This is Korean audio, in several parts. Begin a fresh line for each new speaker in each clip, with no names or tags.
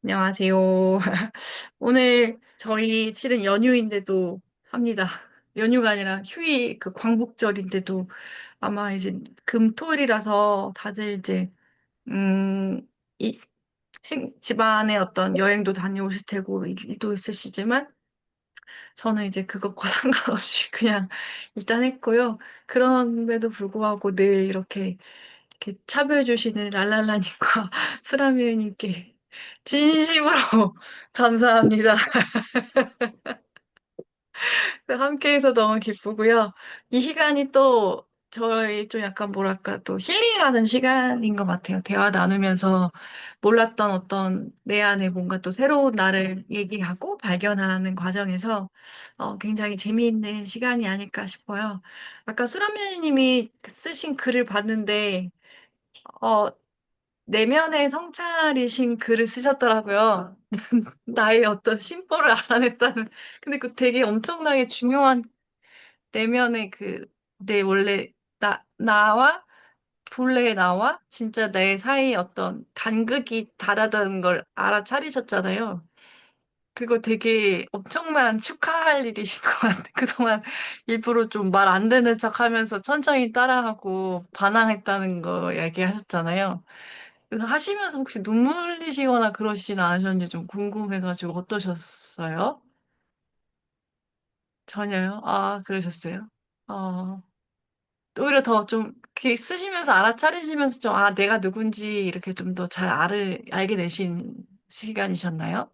안녕하세요. 오늘 저희 실은 연휴인데도 합니다. 연휴가 아니라 휴일 그 광복절인데도 아마 이제 금, 토일이라서 다들 이제 음, 이 집안에 어떤 여행도 다녀오실 테고 일도 있으시지만 저는 이제 그것과 상관없이 그냥 일단 했고요. 그럼에도 불구하고 늘 이렇게 참여해 주시는 랄랄라님과 스라미님께 진심으로 감사합니다. 함께해서 너무 기쁘고요. 이 시간이 또 저희 좀 약간 뭐랄까 또 힐링하는 시간인 것 같아요. 대화 나누면서 몰랐던 어떤 내 안에 뭔가 또 새로운 나를 얘기하고 발견하는 과정에서 굉장히 재미있는 시간이 아닐까 싶어요. 아까 수라면님이 쓰신 글을 봤는데 어, 내면의 성찰이신 글을 쓰셨더라고요. 나의 어떤 심보를 알아냈다는. 근데 그 되게 엄청나게 중요한 내면의 내 원래, 나와 본래의 나와 진짜 내 사이에 어떤 간극이 다르다는 걸 알아차리셨잖아요. 그거 되게 엄청난 축하할 일이신 것 같아요. 그동안 일부러 좀 말 안 되는 척 하면서 천천히 따라하고 반항했다는 거 얘기하셨잖아요. 그래서 하시면서 혹시 눈물 흘리시거나 그러시진 않으셨는지 좀 궁금해가지고 어떠셨어요? 전혀요? 아, 그러셨어요? 어, 오히려 더 좀 쓰시면서 알아차리시면서 좀, 아, 내가 누군지 이렇게 좀 더 잘 알게 되신 시간이셨나요?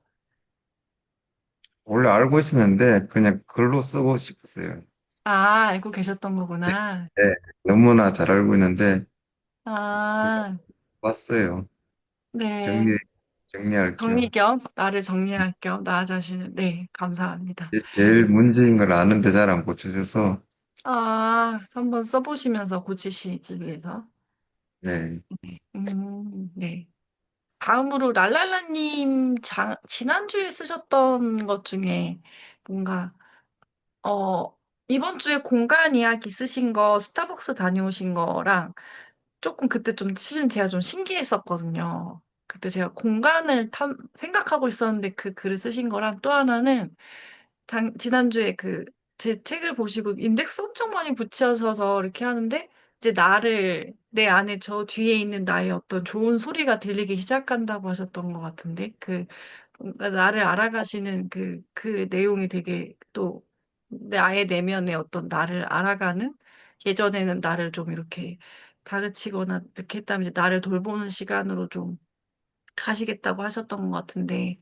원래 알고 있었는데 그냥 글로 쓰고 싶었어요.
아, 알고 계셨던
네,
거구나.
네. 너무나 잘 알고 있는데
아,
봤어요.
네.
정리 정리할
정리
겸
겸, 나를 정리할 겸, 나 자신을, 네, 감사합니다.
제일 문제인 걸 아는데 잘 안 고쳐져서
아, 한번 써보시면서 고치시기 위해서.
네.
네. 다음으로 랄랄라님 지난주에 쓰셨던 것 중에 뭔가, 어, 이번 주에 공간 이야기 쓰신 거, 스타벅스 다녀오신 거랑 조금 그때 좀 시즌 제가 좀 신기했었거든요. 그때 제가 공간을 생각하고 있었는데 그 글을 쓰신 거랑 또 하나는 지난주에 제 책을 보시고 인덱스 엄청 많이 붙이셔서 이렇게 하는데 이제 내 안에 저 뒤에 있는 나의 어떤 좋은 소리가 들리기 시작한다고 하셨던 것 같은데 뭔가 나를 알아가시는 그 내용이 되게 또 나의 내면의 어떤 나를 알아가는 예전에는 나를 좀 이렇게 다그치거나 이렇게 했다면 이제 나를 돌보는 시간으로 좀 가시겠다고 하셨던 것 같은데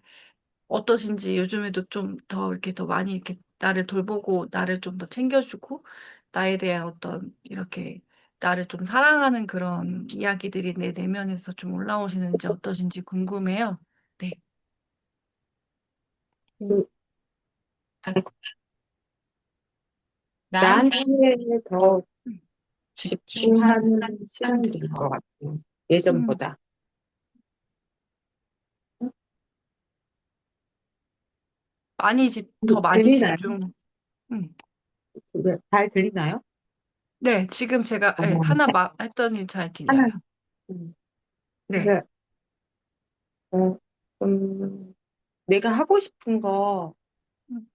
어떠신지 요즘에도 좀 더 이렇게 더 많이 이렇게 나를 돌보고 나를 좀 더 챙겨주고 나에 대한 어떤 이렇게 나를 좀 사랑하는 그런 이야기들이 내 내면에서 좀 올라오시는지 어떠신지 궁금해요. 네.
그
나한테
나한테 더
집중하는
집중하는
시간들이
시간들인 것
더
같아요.
음,
예전보다.
더 많이
들리나요?
집중. 음.
잘 들리나요?
네, 지금 제가 네,
어,
하나 했더니 잘
하나,
들려요. 네.
그래서, 어, 좀, 내가 하고 싶은 거
음.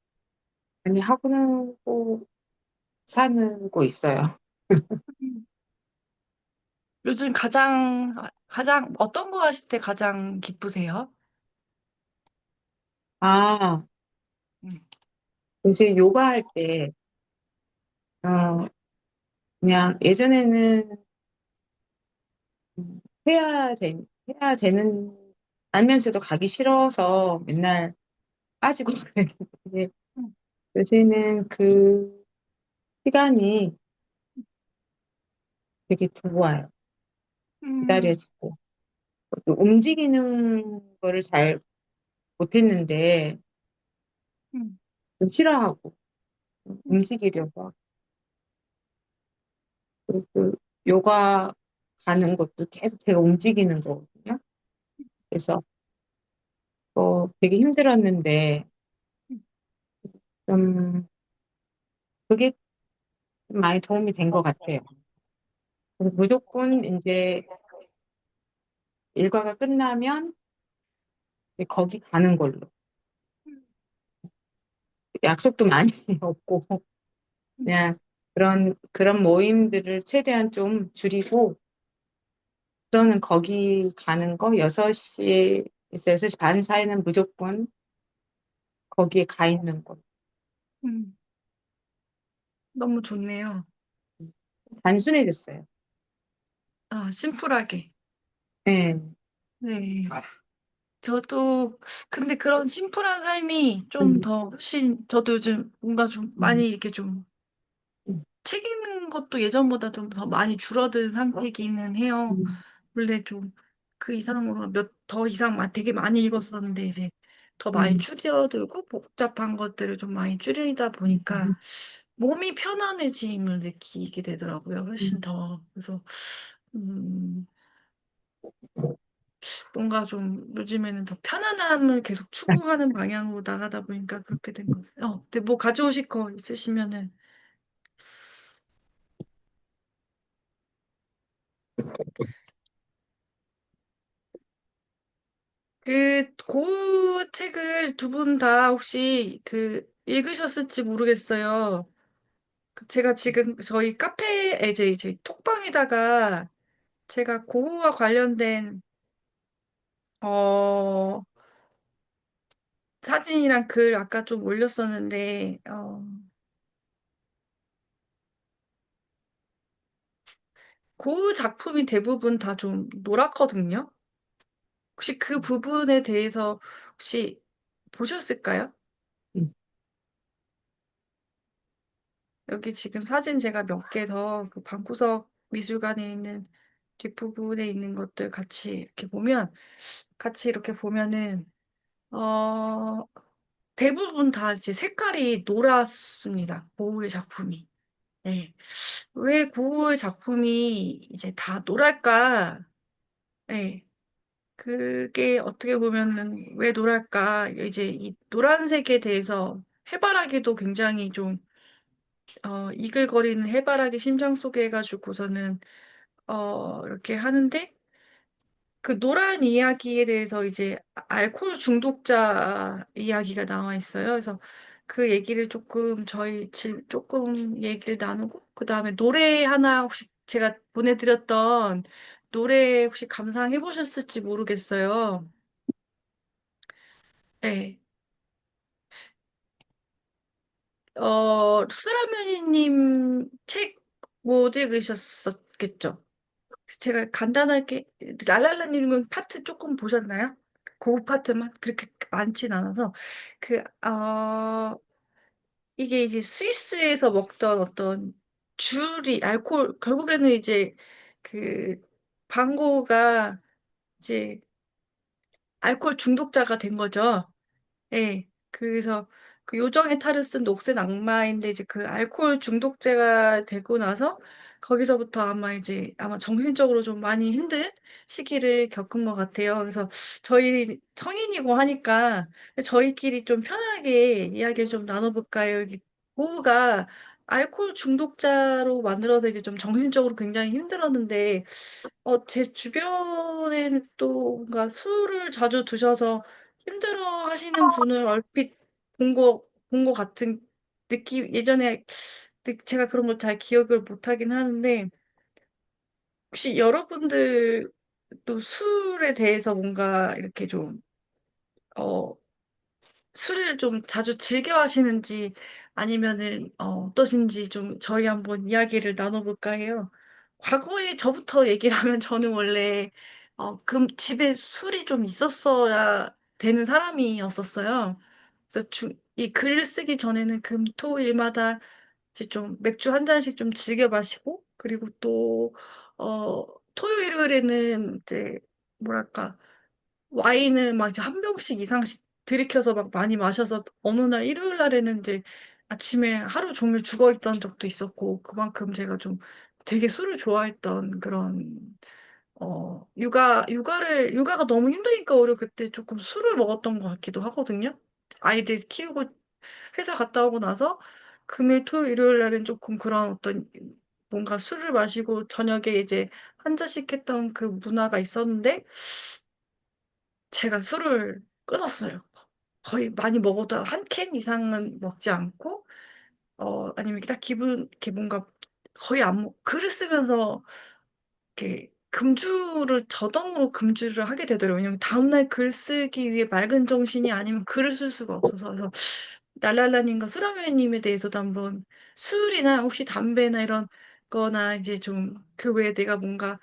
많이 하고 사는고 있어요.
음. 요즘 가장 어떤 거 하실 때 가장 기쁘세요?
아,
음.
요새 요가 할 때, 어, 그냥 예전에는 음, 해야 되는, 알면서도 가기 싫어서 맨날 빠지고 그랬는데,
음.
요새는 그 시간이 되게 좋아요.
음.
기다려지고. 또 움직이는 거를 잘 못했는데,
음.
좀 싫어하고,
음.
움직이려고. 그리고 그 요가 가는 것도 계속 제가 움직이는 거거든요. 그래서, 되게 힘들었는데, 좀, 그게 좀 많이 도움이 된 것 같아요. 그래서 무조건 이제 일과가 끝나면 거기 가는 걸로. 약속도 많이 없고,
음,
그냥 그런 모임들을 최대한 좀 줄이고, 우선은 거기 가는 거 6시에서 6시 반 사이는 무조건 거기에 가 있는 거.
음, 너무 좋네요.
단순해졌어요.
아, 심플하게.
네.
네. 저도, 근데 그런 심플한 삶이 좀
음,
더 훨씬, 저도 요즘 뭔가 좀
음,
많이 이렇게 좀
음,
책 읽는 것도 예전보다 좀 더 많이 줄어든 상태이기는 해요.
음,
원래 좀 그 이상으로 더 이상 되게 많이 읽었었는데 이제 더 많이
음,
줄여들고 복잡한 것들을 좀 많이 줄이다 보니까
음,
몸이 편안해짐을 느끼게 되더라고요. 훨씬
음.
더. 그래서, 음, 뭔가 좀 요즘에는 더 편안함을 계속 추구하는 방향으로 나가다 보니까 그렇게 된 것 같아요. 근데 뭐 가져오실 거 있으시면은 그 책을 두 분 다 혹시 읽으셨을지 모르겠어요. 제가 지금 저희 카페에 이제 저희 톡방에다가 제가 고흐와 관련된 어 사진이랑 글 아까 좀 올렸었는데 고흐 작품이 대부분 다 좀 노랗거든요. 혹시 그 부분에 대해서 혹시 보셨을까요?
음.
여기 지금 사진 제가 몇 개 더 그 방구석 미술관에 있는 뒷부분에 있는 것들 같이 이렇게 보면 같이 이렇게 보면은 어 대부분 다 이제 색깔이 노랗습니다. 고흐의 작품이. 네. 왜 고흐의 작품이 이제 다 노랄까? 네. 그게 어떻게 보면은 왜 노랄까? 이제 이 노란색에 대해서 해바라기도 굉장히 좀 이글거리는 해바라기 심장 속에 해가지고서는 이렇게 하는데 그 노란 이야기에 대해서 이제 알코올 중독자 이야기가 나와 있어요. 그래서 그 얘기를 조금 얘기를 나누고 그 다음에 노래 하나 혹시 제가 보내드렸던 노래 혹시 감상해 보셨을지 모르겠어요. 네. 수라면이님 책 못 읽으셨었겠죠? 제가 간단하게 랄랄라님은 파트 조금 보셨나요? 그 파트만 그렇게 많진 않아서 그 이게 이제 스위스에서 먹던 어떤 주리 알코올 결국에는 이제 그 방고가 이제 알코올 중독자가 된 거죠. 예. 그래서 그 요정의 탈을 쓴 녹색 악마인데 이제 그 알코올 중독자가 되고 나서 거기서부터 아마 정신적으로 좀 많이 힘든 시기를 겪은 것 같아요. 그래서 저희 성인이고 하니까 저희끼리 좀 편하게 이야기를 좀 나눠볼까요? 여기 고우가 알코올 중독자로 만들어서 이제 좀 정신적으로 굉장히 힘들었는데 제 주변에는 또 뭔가 술을 자주 드셔서 힘들어 하시는 분을 얼핏 본 거 같은 예전에 제가 그런 걸 잘 기억을 못 하긴 하는데, 혹시 여러분들도 술에 대해서 뭔가 이렇게 어, 술을 좀 자주 즐겨 하시는지 아니면은 어떠신지 좀 저희 한번 이야기를 나눠볼까 해요. 과거에 저부터 얘기를 하면 저는 원래 집에 술이 좀 있었어야 되는 사람이었었어요. 그래서 이 글을 쓰기 전에는 금, 토, 일마다 이제 좀 맥주 한 잔씩 좀 즐겨 마시고 그리고 또 토요일, 일요일에는 이제 뭐랄까 와인을 막 이제 한 병씩 이상씩 들이켜서 막 많이 마셔서 어느 날 일요일 날에는 이제 아침에 하루 종일 죽어 있던 적도 있었고 그만큼 제가 좀 되게 술을 좋아했던 그런 육아가 너무 힘드니까 오히려 그때 조금 술을 먹었던 것 같기도 하거든요. 아이들 키우고 회사 갔다 오고 나서 금요일, 토요일, 일요일 날은 조금 그런 어떤 뭔가 술을 마시고 저녁에 이제 한 잔씩 했던 그 문화가 있었는데 제가 술을 끊었어요. 거의 많이 먹어도 한 캔 이상은 먹지 않고, 아니면 딱 기분, 이렇게 뭔가 거의 안 글을 쓰면서 이렇게 저당으로 금주를 하게 되더라고요. 왜냐면 다음날 글 쓰기 위해 맑은 정신이 아니면 글을 쓸 수가 없어서. 그래서 랄랄라님과 수라메님에 대해서도 한번 술이나 혹시 담배나 이런 거나 이제 좀 그 외에 내가 뭔가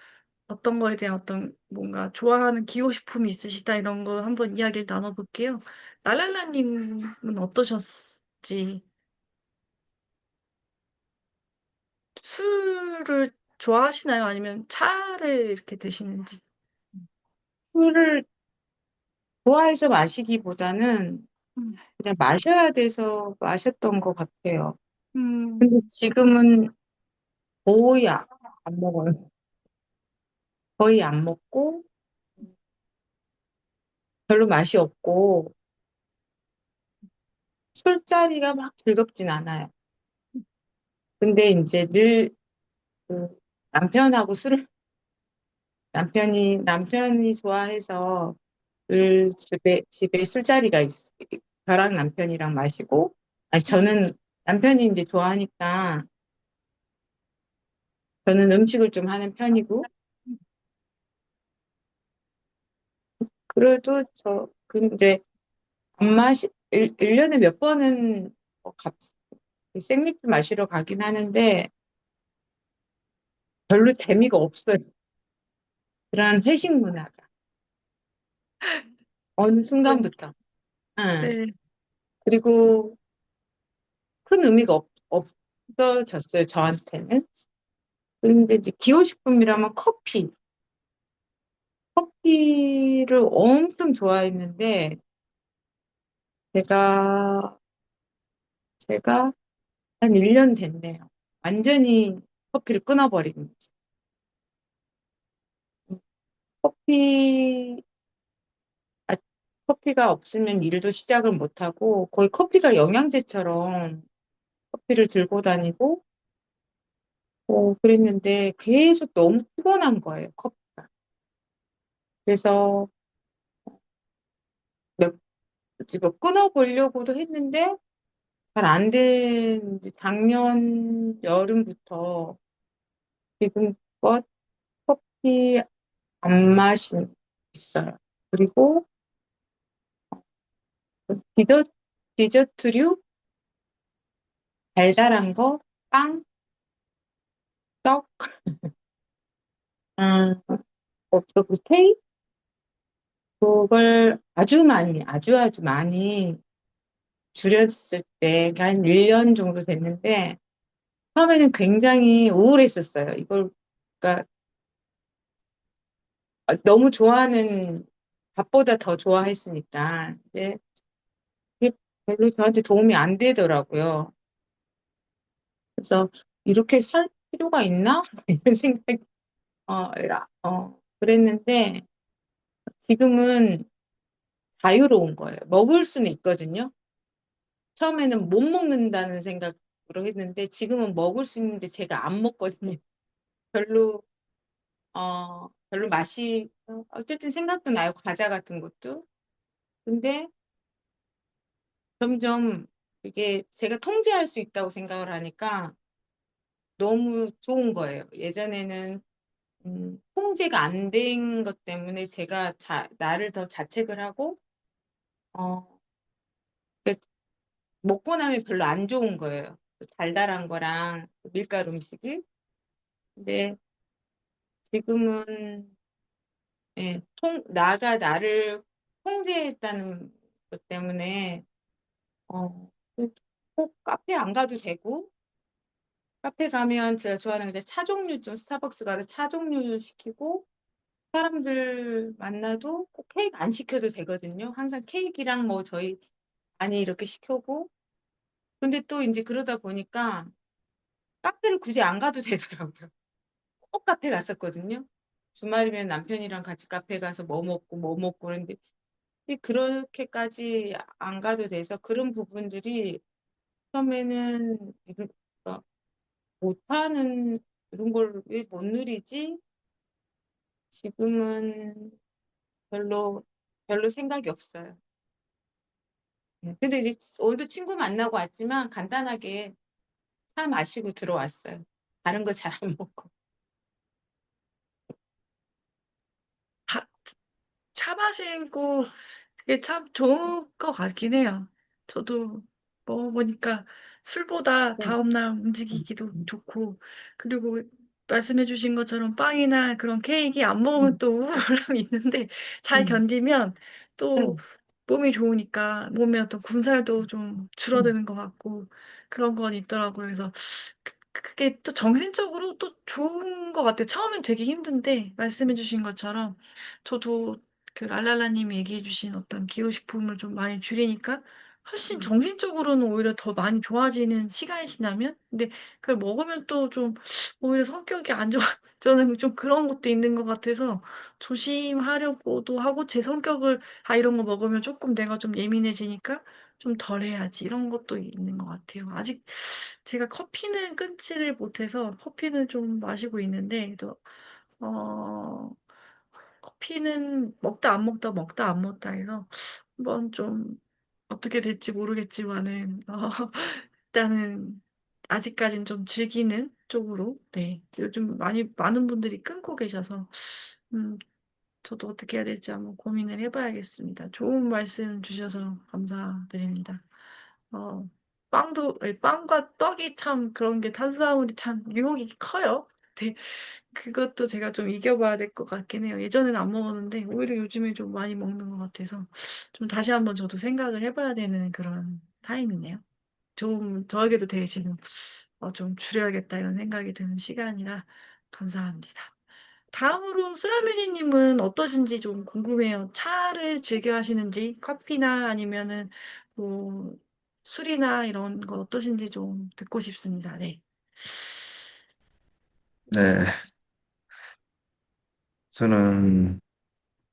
어떤 거에 대한 어떤 뭔가 좋아하는 기호식품이 있으시다 이런 거 한번 이야기를 나눠볼게요. 랄랄라님은 어떠셨지? 술을 좋아하시나요? 아니면 차를 이렇게 드시는지?
술을 좋아해서 마시기보다는
음,
그냥 마셔야 돼서 마셨던 것 같아요.
음,
근데 지금은 거의 안 먹어요. 거의 안 먹고 별로 맛이 없고 술자리가 막 즐겁진 않아요. 근데 이제 늘 그 남편하고 술을 남편이 좋아해서 늘 집에 술자리가 저랑 남편이랑 마시고 아니 저는 남편이 이제 좋아하니까 저는 음식을 좀 하는 편이고 그래도 근데 안 마시 1년에 몇 번은 생맥주 마시러 가긴 하는데 별로 재미가 없어요. 그런 회식 문화가 어느
그건,
순간부터. 응.
네.
그리고 큰 의미가 없어졌어요, 저한테는. 그런데 이제 기호식품이라면 커피를 엄청 좋아했는데 제가 제가 한 1년 됐네요. 완전히 커피를 끊어버린 거지. 커피 아, 커피가 없으면 일도 시작을 못하고 거의 커피가 영양제처럼 커피를 들고 다니고 그랬는데 계속 너무 피곤한 거예요, 커피가. 그래서 몇, 지금 끊어보려고도 했는데 잘 안 된, 이제 작년 여름부터 지금껏 커피 안 마신 있어요. 그리고 디저, 디저트류, 달달한 거, 빵, 떡, 음, 그 케이크, 그걸 아주 많이 줄였을 때, 그러니까 한 1년 정도 됐는데, 처음에는 굉장히 우울했었어요. 그러니까 너무 좋아하는 밥보다 더 좋아했으니까. 이제 그게 별로 저한테 도움이 안 되더라고요. 그래서 이렇게 살 필요가 있나? 이런 생각이, 그랬는데 지금은 자유로운 거예요. 먹을 수는 있거든요. 처음에는 못 먹는다는 생각으로 했는데 지금은 먹을 수 있는데 제가 안 먹거든요. 별로, 별로 어쨌든 생각도 나요. 과자 같은 것도. 근데 점점 이게 제가 통제할 수 있다고 생각을 하니까 너무 좋은 거예요. 예전에는 통제가 안 된 것 때문에 제가 나를 더 자책을 하고 어, 그 먹고 나면 별로 안 좋은 거예요. 그 달달한 거랑 그 밀가루 음식이. 근데 지금은 예, 나가 나를 통제했다는 것 때문에 어, 꼭 카페 안 가도 되고 카페 가면 제가 좋아하는 게 차 종류 좀 스타벅스 가서 차 종류 시키고 사람들 만나도 꼭 케이크 안 시켜도 되거든요. 항상 케이크랑 뭐 저희 많이 이렇게 시켜고 근데 또 이제 그러다 보니까 카페를 굳이 안 가도 되더라고요. 꼭 카페 갔었거든요. 주말이면 남편이랑 같이 카페 가서 뭐 먹고 그런데 그렇게까지 안 가도 돼서 그런 부분들이 처음에는 그러니까 못하는 이런 걸 왜 못 누리지? 지금은 별로 생각이 없어요. 근데 이제 오늘도 친구 만나고 왔지만 간단하게 차 마시고 들어왔어요. 다른 거 잘 안 먹고.
차, 차 마시고 그게 참 좋은 것 같긴 해요. 저도 먹어보니까 술보다
응,
다음날
응,
움직이기도
응,
좋고, 그리고 말씀해주신 것처럼 빵이나 그런 케이크 안 먹으면
응,
또 우울함이 있는데 잘
응,
견디면 또
응,
몸이 좋으니까 몸에 어떤 군살도 좀
응,
줄어드는 것 같고 그런 건 있더라고요. 그래서 그게 또 정신적으로 또 좋은 것 같아요. 처음엔 되게 힘든데 말씀해주신 것처럼 저도 그 랄랄라님이 얘기해주신 어떤 기호식품을 좀 많이 줄이니까 훨씬
응,
정신적으로는 오히려 더 많이 좋아지는 시간이 지나면, 근데 그걸 먹으면 또 좀 오히려 성격이 안 좋아. 저는 좀 그런 것도 있는 것 같아서 조심하려고도 하고, 제 성격을 이런 거 먹으면 조금 내가 좀 예민해지니까 좀 덜 해야지, 이런 것도 있는 것 같아요. 아직 제가 커피는 끊지를 못해서 커피는 좀 마시고 있는데, 또 어, 커피는 먹다 안 먹다 먹다 안 먹다 해서 한번 좀 어떻게 될지 모르겠지만은 일단은 아직까진 좀 즐기는 쪽으로, 네, 요즘 많은 분들이 끊고 계셔서 음 저도 어떻게 해야 될지 한번 고민을 해봐야겠습니다. 좋은 말씀 주셔서 감사드립니다. 어 빵과 떡이 참, 그런 게 탄수화물이 참 유혹이 커요. 네, 그것도 제가 좀 이겨봐야 될 것 같긴 해요. 예전에는 안 먹었는데 오히려 요즘에 좀 많이 먹는 것 같아서 좀 다시 한번 저도 생각을 해봐야 되는 그런 타임이네요. 좀 저에게도 되게 지금 좀 줄여야겠다 이런 생각이 드는 시간이라 감사합니다. 다음으로 쓰라미리님은 어떠신지 좀 궁금해요. 차를 즐겨 하시는지, 커피나 아니면은 뭐 술이나 이런 거 어떠신지 좀 듣고 싶습니다. 네.
네. 저는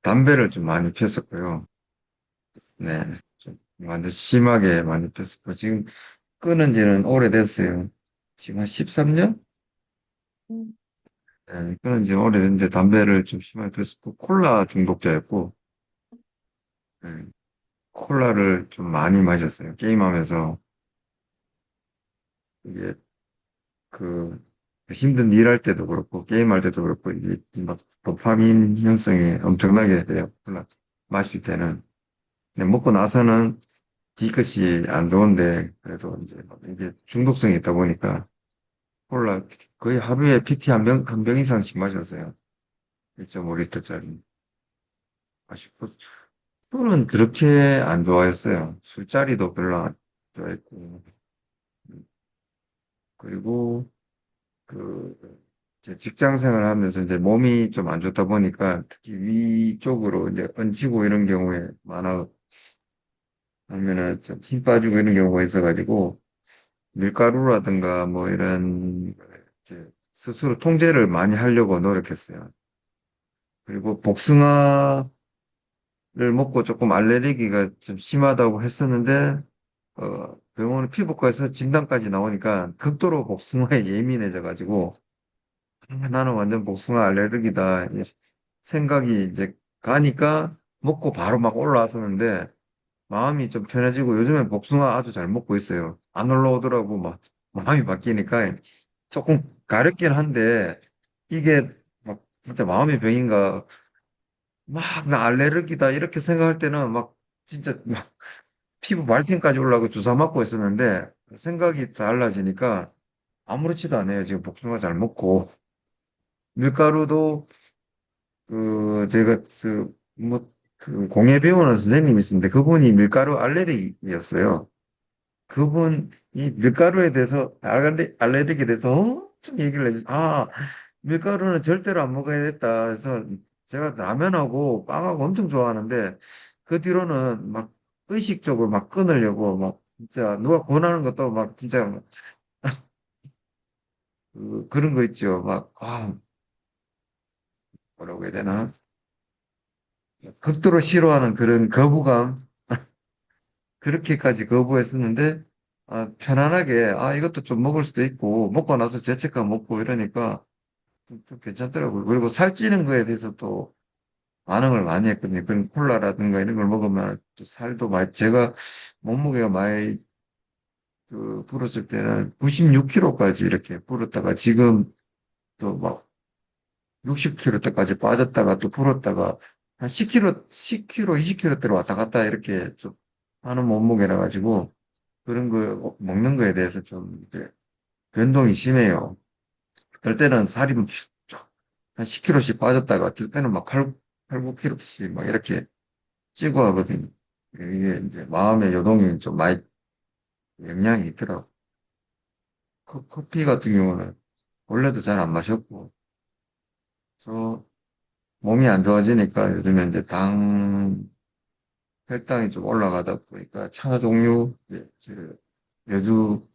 담배를 좀 많이 폈었고요. 네. 좀 완전 심하게 많이 폈었고, 지금 끊은 지는 오래됐어요. 지금 한 13년?
음,
네. 끊은 지는 오래됐는데 담배를 좀 심하게 폈었고, 콜라 중독자였고, 네. 콜라를 좀 많이 마셨어요. 게임하면서. 이게 그 힘든 일할 때도 그렇고 게임할 때도 그렇고 이게 막 도파민 형성이 엄청나게 돼요. 콜라 마실 때는. 근데 먹고 나서는 뒤끝이 안 좋은데 그래도 이제 막 이게 중독성이 있다 보니까 콜라 거의 하루에 PT 한 병 이상씩 마셨어요. 1.5리터짜리 마시고 술은 그렇게 안 좋아했어요. 술자리도 별로 안 좋아했고 그리고 그, 이제 직장 생활을 하면서 이제 몸이 좀 안 좋다 보니까 특히 위쪽으로 이제 얹히고 이런 경우에 많아, 아니면은 좀 힘 빠지고 이런 경우가 있어가지고 밀가루라든가 뭐 이런 이제 스스로 통제를 많이 하려고 노력했어요. 그리고 복숭아를 먹고 조금 알레르기가 좀 심하다고 했었는데, 병원 피부과에서 진단까지 나오니까 극도로 복숭아에 예민해져가지고 나는 완전 복숭아 알레르기다. 이 생각이 이제 가니까 먹고 바로 막 올라왔었는데 마음이 좀 편해지고 요즘엔 복숭아 아주 잘 먹고 있어요. 안 올라오더라고. 막 마음이 바뀌니까 조금 가렵긴 한데 이게 막 진짜 마음의 병인가 막 나 알레르기다 이렇게 생각할 때는 막 진짜 막 피부 말틴까지 올라가고 주사 맞고 있었는데 생각이 달라지니까 아무렇지도 않아요. 지금 복숭아 잘 먹고 밀가루도 제가, 공예 배우는 선생님이 있었는데, 그분이 밀가루 알레르기였어요. 그분이 밀가루에 대해서, 알레르기에 대해서 엄청 얘기를 해주, 밀가루는 절대로 안 먹어야겠다 해서, 제가 라면하고 빵하고 엄청 좋아하는데, 그 뒤로는 막 의식적으로 막 끊으려고, 막, 진짜, 누가 권하는 것도 막, 진짜, 그런 거 있죠. 막, 뭐라고 해야 되나? 극도로 싫어하는 그런 거부감, 그렇게까지 거부했었는데, 편안하게, 이것도 좀 먹을 수도 있고, 먹고 나서 죄책감 먹고 이러니까 좀 괜찮더라고요. 그리고 살찌는 거에 대해서 또, 반응을 많이 했거든요. 그런 콜라라든가 이런 걸 먹으면 또 살도 많이, 제가 몸무게가 많이 불었을 때는 96kg까지 이렇게 불었다가 지금 또 막 60kg 때까지 빠졌다가 또 불었다가 한 10kg, 10kg, 20kg대로 왔다 갔다 이렇게 좀 하는 몸무게라 가지고 그런 거 먹는 거에 대해서 좀 이제 변동이 심해요. 어떨 때는 살이 한 10kg씩 빠졌다가 어떨 때는 막 8, 9kg씩 막 이렇게 찌고 하거든요. 이게 이제 마음의 요동이 좀 많이 영향이 있더라고. 커피 같은 경우는 원래도 잘 안 마셨고, 그래서 몸이 안 좋아지니까 요즘에 이제 혈당이 좀 올라가다 보니까 차 종류, 이제 여주,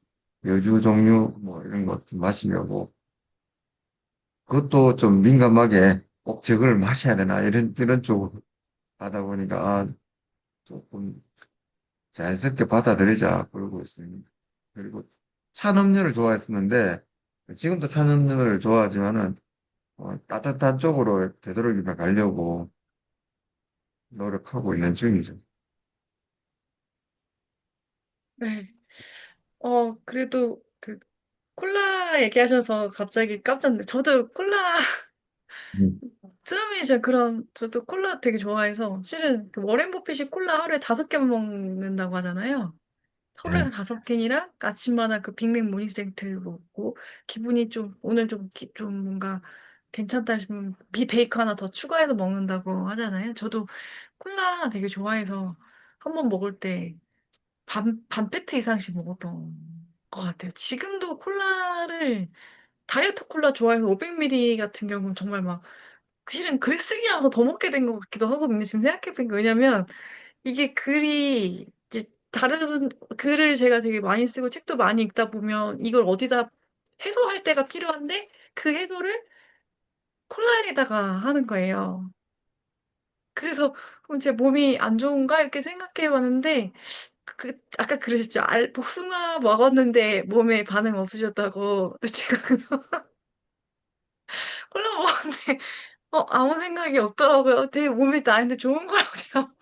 여주 종류 뭐 이런 것 좀 마시려고 그것도 좀 민감하게 꼭 저걸 마셔야 되나 이런 쪽으로 하다 보니까 조금 자연스럽게 받아들이자 그러고 있습니다. 그리고 찬음료를 좋아했었는데 지금도 찬음료를 좋아하지만은 따뜻한 쪽으로 되도록이면 가려고 노력하고 있는 중이죠.
네. 그래도 그 콜라 얘기하셔서 갑자기 깜짝 놀랐 저도 콜라
음.
트라미션 그런 저도 콜라 되게 좋아해서 실은 그 워렌 버핏이 콜라 하루에 5캔 먹는다고 하잖아요. 하루에
네.
5캔이랑 아침마다 그 빅맥 모닝세트 먹고 기분이 좀 오늘 좀 뭔가 괜찮다 싶으면 베이커 하나 더 추가해서 먹는다고 하잖아요. 저도 콜라 되게 좋아해서 한 번 먹을 때 반 페트 이상씩 먹었던 것 같아요. 지금도 콜라를 다이어트 콜라 좋아해서 500ml 같은 경우는 정말 막 실은 글쓰기 하면서 더 먹게 된 것 같기도 하거든요. 지금 생각해보니까. 왜냐면 이게 글이 이제 다른 글을 제가 되게 많이 쓰고 책도 많이 읽다 보면 이걸 어디다 해소할 때가 필요한데 그 해소를 콜라에다가 하는 거예요. 그래서 그럼 제 몸이 안 좋은가 이렇게 생각해 봤는데 아까 그러셨죠. 복숭아 먹었는데 몸에 반응 없으셨다고. 근데 제가 콜라 먹었는데 아무 생각이 없더라고요. 되게 몸에 나한테 좋은 거라고 제가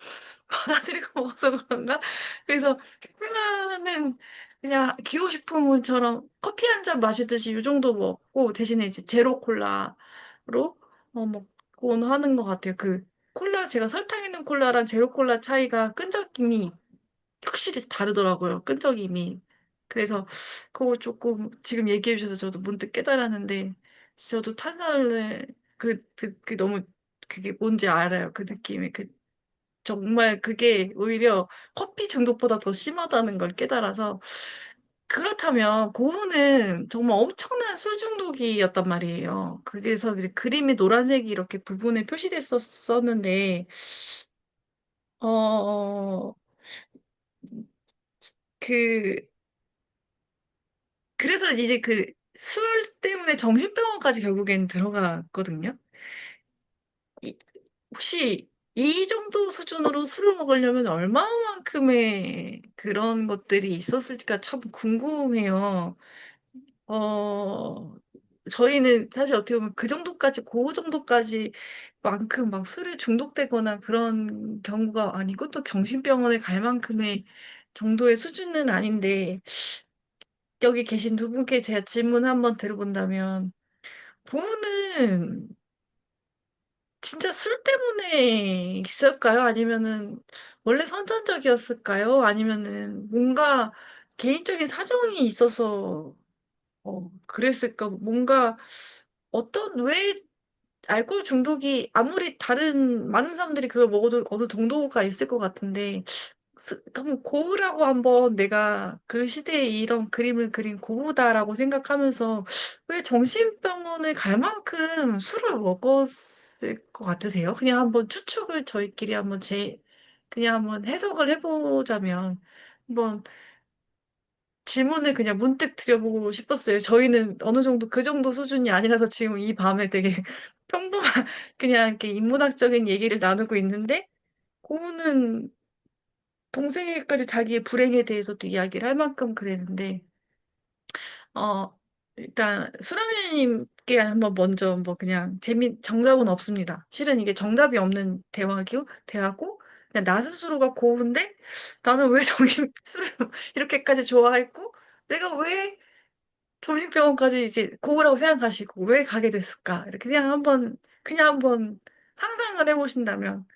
받아들이고 먹어서 그런가? 그래서 콜라는 그냥 기호식품처럼 커피 한 잔 마시듯이 이 정도 먹고 대신에 이제 제로 콜라로 먹곤 하는 것 같아요. 그 콜라 제가 설탕 있는 콜라랑 제로 콜라 차이가 끈적임이 확실히 다르더라고요. 끈적임이. 그래서 그거 조금 지금 얘기해 주셔서 저도 문득 깨달았는데 저도 탄산을 너무 그게 뭔지 알아요. 그 느낌이. 정말 그게 오히려 커피 중독보다 더 심하다는 걸 깨달아서 그렇다면 고흐는 정말 엄청난 술 중독이었단 말이에요. 그래서 이제 그림이 노란색이 이렇게 부분에 표시됐었었는데 어, 그 그래서 이제 그 술 때문에 정신병원까지 결국엔 들어갔거든요. 이- 혹시 이 정도 수준으로 술을 먹으려면 얼마만큼의 그런 것들이 있었을까 참 궁금해요. 어, 저희는 사실 어떻게 보면 그 정도까지, 그 정도까지 만큼 막 술에 중독되거나 그런 경우가 아니고 또 정신병원에 갈 만큼의 정도의 수준은 아닌데 여기 계신 두 분께 제가 질문 한번 들어본다면 부모는 진짜 술 때문에 있을까요? 아니면은 원래 선천적이었을까요? 아니면은 뭔가 개인적인 사정이 있어서 그랬을까? 뭔가 왜 알코올 중독이 아무리 다른 많은 사람들이 그걸 먹어도 어느 정도가 있을 것 같은데 그럼 고우라고 한번 내가 그 시대에 이런 그림을 그린 고우다라고 생각하면서 왜 정신병원을 갈 만큼 술을 먹었을 것 같으세요? 그냥 한번 추측을 저희끼리 그냥 한번 해석을 해보자면 한번 질문을 그냥 문득 드려보고 싶었어요. 저희는 어느 정도 그 정도 수준이 아니라서 지금 이 밤에 되게 평범한 그냥 이렇게 인문학적인 얘기를 나누고 있는데 고우는 동생에게까지 자기의 불행에 대해서도 이야기를 할 만큼 그랬는데, 어, 일단 수람님께 한번 먼저 뭐 그냥 정답은 없습니다. 실은 이게 정답이 없는 대화고 그냥 나 스스로가 고운데 나는 왜 저기 술을 이렇게까지 좋아했고 내가 왜 정신병원까지 이제 고우라고 생각하시고 왜 가게 됐을까? 이렇게 그냥 한번 상상을 해보신다면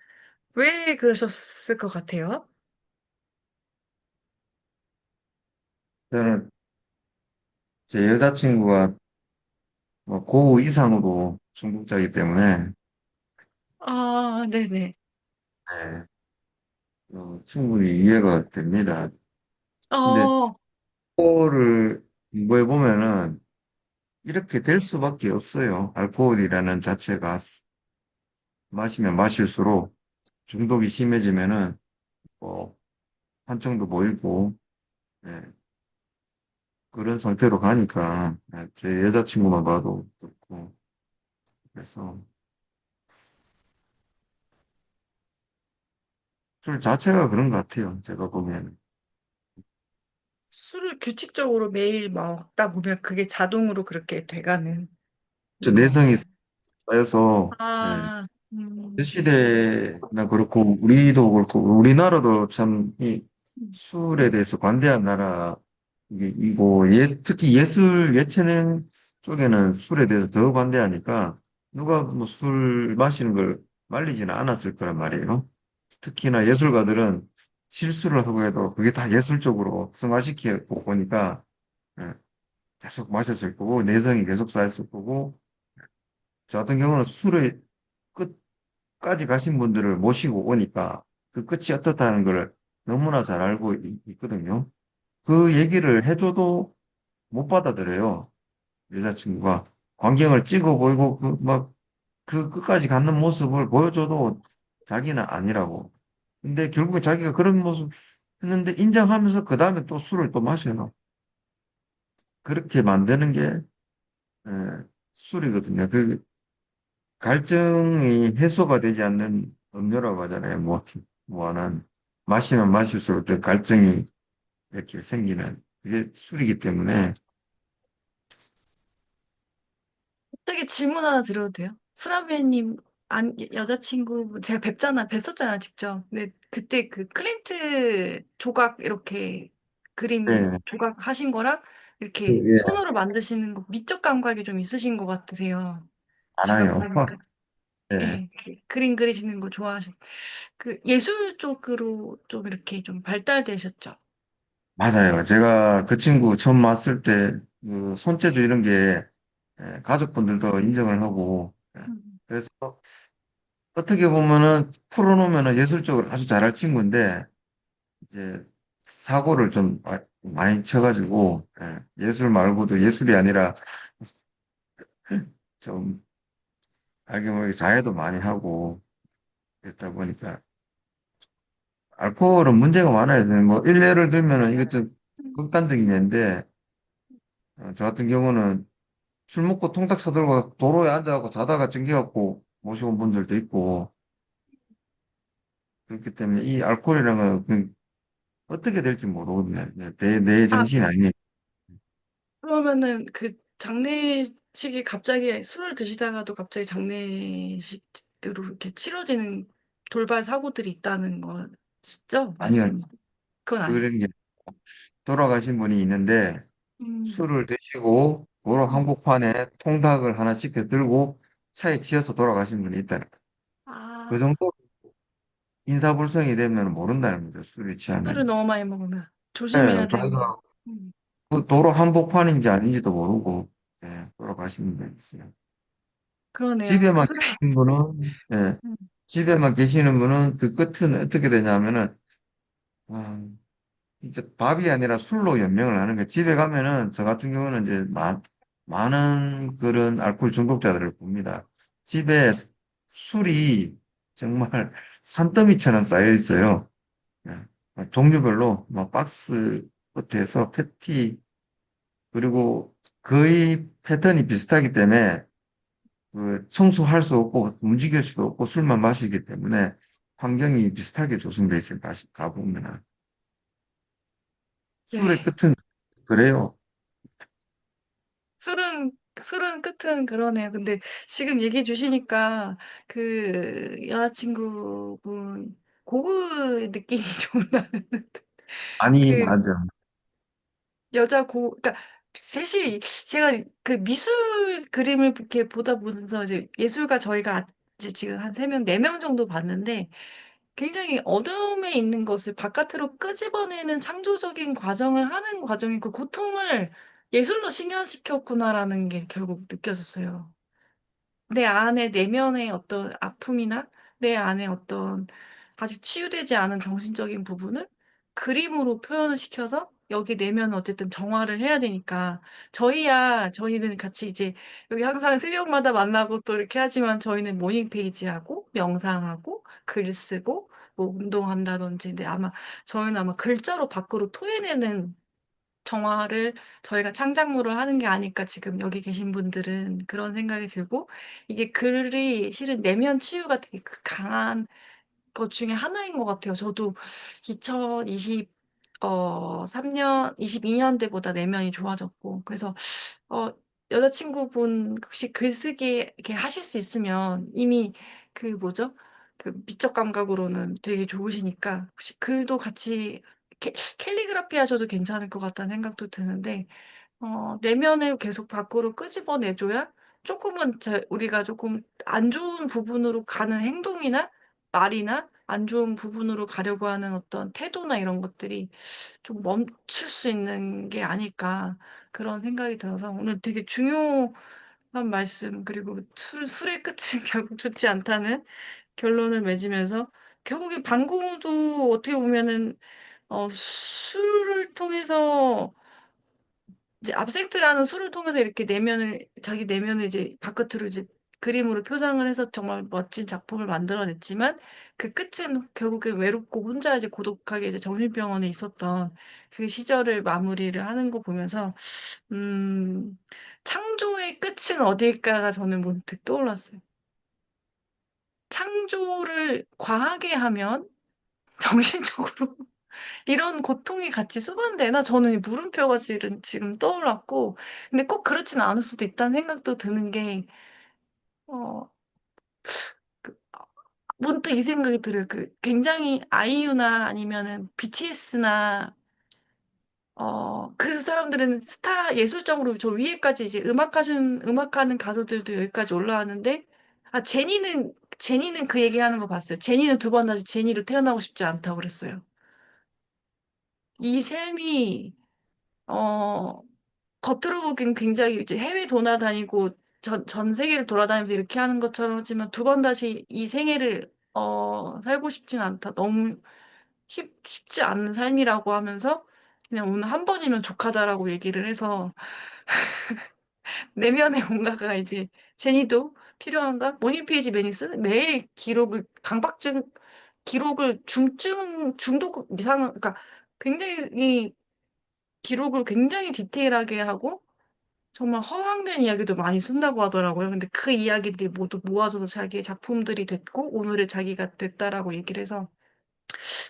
왜 그러셨을 것 같아요?
저는 제 여자친구가 뭐 고 이상으로 중독자이기 때문에
아, 네네.
네, 충분히 이해가 됩니다. 근데
어,
그거를 공부해 보면은 이렇게 될 수밖에 없어요. 알코올이라는 자체가 마시면 마실수록 중독이 심해지면은 뭐 한청도 보이고 예, 그런 상태로 가니까 예, 제 여자친구만 봐도 그렇고 그래서 술 자체가 그런 것 같아요. 제가 보기에는.
술을 규칙적으로 매일 먹다 보면 그게 자동으로 그렇게 돼가는
저 내성이
건가요?
쌓여서 예,
아,
시대나 그렇고 우리도 그렇고 우리나라도 참 이
음,
술에 대해서 관대한 나라 이고 특히 예술 예체능 쪽에는 술에 대해서 더 관대하니까 누가 뭐 술 마시는 걸 말리지는 않았을 거란 말이에요. 특히나 예술가들은 실수를 하고 해도 그게 다 예술적으로 승화시키고 보니까 예, 계속 마셨을 거고 내성이 계속 쌓였을 거고 저 같은 경우는 술에 끝까지 가신 분들을 모시고 오니까 그 끝이 어떻다는 걸 너무나 잘 알고 있거든요. 그 얘기를 해줘도 못 받아들여요. 여자친구가. 광경을 찍어 보이고, 그 끝까지 갖는 모습을 보여줘도 자기는 아니라고. 근데 결국에 자기가 그런 모습 했는데 인정하면서 그 다음에 또 술을 또 마셔요. 그렇게 만드는 게, 에, 술이거든요. 그 갈증이 해소가 되지 않는 음료라고 하잖아요. 뭐하는. 마시면 마실수록 그 갈증이 이렇게 생기는. 그게 술이기 때문에.
어떻게 질문 하나 드려도 돼요? 수라베님 여자친구 제가 뵀었잖아요, 직접. 근데 그때 그 클린트 조각 이렇게 그림
네,
조각 하신 거랑 이렇게
예,
손으로 만드시는 거 미적 감각이 좀 있으신 것 같으세요. 제가
많아요.
보니까.
예.
예, 그림 그리시는 거 그 예술 쪽으로 좀 이렇게 좀 발달되셨죠?
맞아요. 제가 그 친구 처음 왔을 때, 그 손재주 이런 게, 가족분들도 인정을 하고,
음.
그래서 어떻게 보면은 풀어놓으면은 예술적으로 아주 잘할 친구인데, 이제 사고를 좀 많이 쳐가지고, 예술 말고도 예술이 아니라 좀 알게 모르게 자해도 많이 하고, 그랬다 보니까, 알코올은 문제가 많아요. 뭐, 일례를 들면은 이것 좀 극단적인 예인데, 저 같은 경우는 술 먹고 통닭 사들고 도로에 앉아갖고 자다가 찡겨갖고 모시고 온 분들도 있고 그렇기 때문에 이 알코올이라는 건 어떻게 될지 모르거든요. 내
아,
정신이 아니니까.
그러면은 그 장례식에 갑자기 술을 드시다가도 갑자기 장례식으로 이렇게 치러지는 돌발 사고들이 있다는 거죠?
아니요.
말씀. 그건 아니에요.
그런 게 돌아가신 분이 있는데
음.
술을 드시고 도로
음.
한복판에 통닭을 하나 시켜 들고 차에 치여서 돌아가신 분이 있다는 거예요. 그
아,
정도 인사불성이 되면 모른다는 거죠. 술이
술을
취하면.
너무 많이 먹으면
네,
조심해야 되는.
자기가
음.
그 도로 한복판인지 아닌지도 모르고 돌아가시는 분이 있어요.
그러네요.
집에만
술에.
계시는 분은,
음.
집에만 계시는 분은 그 끝은 어떻게 되냐면은, 아, 진짜 밥이 아니라 술로 연명을 하는 거예요. 집에 가면은, 저 같은 경우는 이제 많은 그런 알코올 중독자들을 봅니다. 집에 술이 정말 산더미처럼 쌓여 있어요. 종류별로, 뭐, 박스부터 해서 패티, 그리고 거의 패턴이 비슷하기 때문에, 그 청소할 수 없고 움직일 수도 없고 술만 마시기 때문에 환경이 비슷하게 조성돼 있어요. 가보면은. 술의
네.
끝은 그래요.
술은, 술은 끝은 그러네요. 근데 지금 얘기해 주시니까 그 여자친구분 고흐 느낌이 좀 나는
아니,
그
맞아.
그러니까 셋이 제가 그 미술 그림을 이렇게 보다 보면서 이제 예술가 저희가 이제 지금 한 세 명, 네 명 정도 봤는데 굉장히 어둠에 있는 것을 바깥으로 끄집어내는 창조적인 과정을 하는 과정이 그 고통을 예술로 실현시켰구나라는 게 결국 느껴졌어요. 내 안에 내면의 어떤 아픔이나 내 안에 어떤 아직 치유되지 않은 정신적인 부분을 그림으로 표현을 시켜서 여기 내면은 어쨌든 정화를 해야 되니까 저희는 같이 이제 여기 항상 새벽마다 만나고 또 이렇게 하지만 저희는 모닝 페이지 하고 명상하고 글 쓰고 뭐 운동한다든지 근데 아마 저희는 아마 글자로 밖으로 토해내는 정화를 저희가 창작물을 하는 게 아닐까 지금 여기 계신 분들은 그런 생각이 들고 이게 글이 실은 내면 치유가 되게 강한 것 중에 하나인 것 같아요. 저도 3년, 22년대보다 내면이 좋아졌고 그래서 어, 여자친구분 혹시 글쓰기 이렇게 하실 수 있으면 이미 그 뭐죠? 그 미적 감각으로는 되게 좋으시니까 혹시 글도 같이 캘리그라피 하셔도 괜찮을 것 같다는 생각도 드는데 내면을 계속 밖으로 끄집어내줘야 조금은 우리가 조금 안 좋은 부분으로 가는 행동이나 말이나 안 좋은 부분으로 가려고 하는 어떤 태도나 이런 것들이 좀 멈출 수 있는 게 아닐까 그런 생각이 들어서 오늘 되게 중요한 말씀 그리고 술의 끝은 결국 좋지 않다는 결론을 맺으면서 결국에 방구도 어떻게 보면은 술을 통해서 이제 압생트라는 술을 통해서 이렇게 자기 내면을 이제 바깥으로 이제 그림으로 표상을 해서 정말 멋진 작품을 만들어냈지만 그 끝은 결국에 외롭고 혼자 이제 고독하게 이제 정신병원에 있었던 그 시절을 마무리를 하는 거 보면서 음, 창조의 끝은 어딜까가 저는 문득 떠올랐어요. 창조를 과하게 하면 정신적으로 이런 고통이 같이 수반되나? 저는 이 물음표가 지금 떠올랐고, 근데 꼭 그렇진 않을 수도 있다는 생각도 드는 게, 어, 문득 이 생각이 들어요. 그 굉장히 아이유나 아니면은 BTS나, 그 사람들은 스타 예술적으로 저 위에까지 이제 음악하는 가수들도 여기까지 올라왔는데, 제니는 그 얘기 하는 거 봤어요. 제니는 두 번 다시 제니로 태어나고 싶지 않다고 그랬어요. 이 삶이, 어, 겉으로 보기엔 굉장히 이제 해외 돌아다니고 전 세계를 돌아다니면서 이렇게 하는 것처럼 하지만 두 번 다시 이 생애를 살고 싶진 않다. 너무 쉽지 않은 삶이라고 하면서 그냥 오늘 한 번이면 족하다라고 얘기를 해서 내면의 뭔가가 이제 제니도 필요한가? 모닝페이지 매니스 매일 강박증 기록을 중독 이상 그러니까 굉장히 기록을 굉장히 디테일하게 하고 정말 허황된 이야기도 많이 쓴다고 하더라고요. 근데 그 이야기들이 모두 모아져서 자기의 작품들이 됐고, 오늘의 자기가 됐다라고 얘기를 해서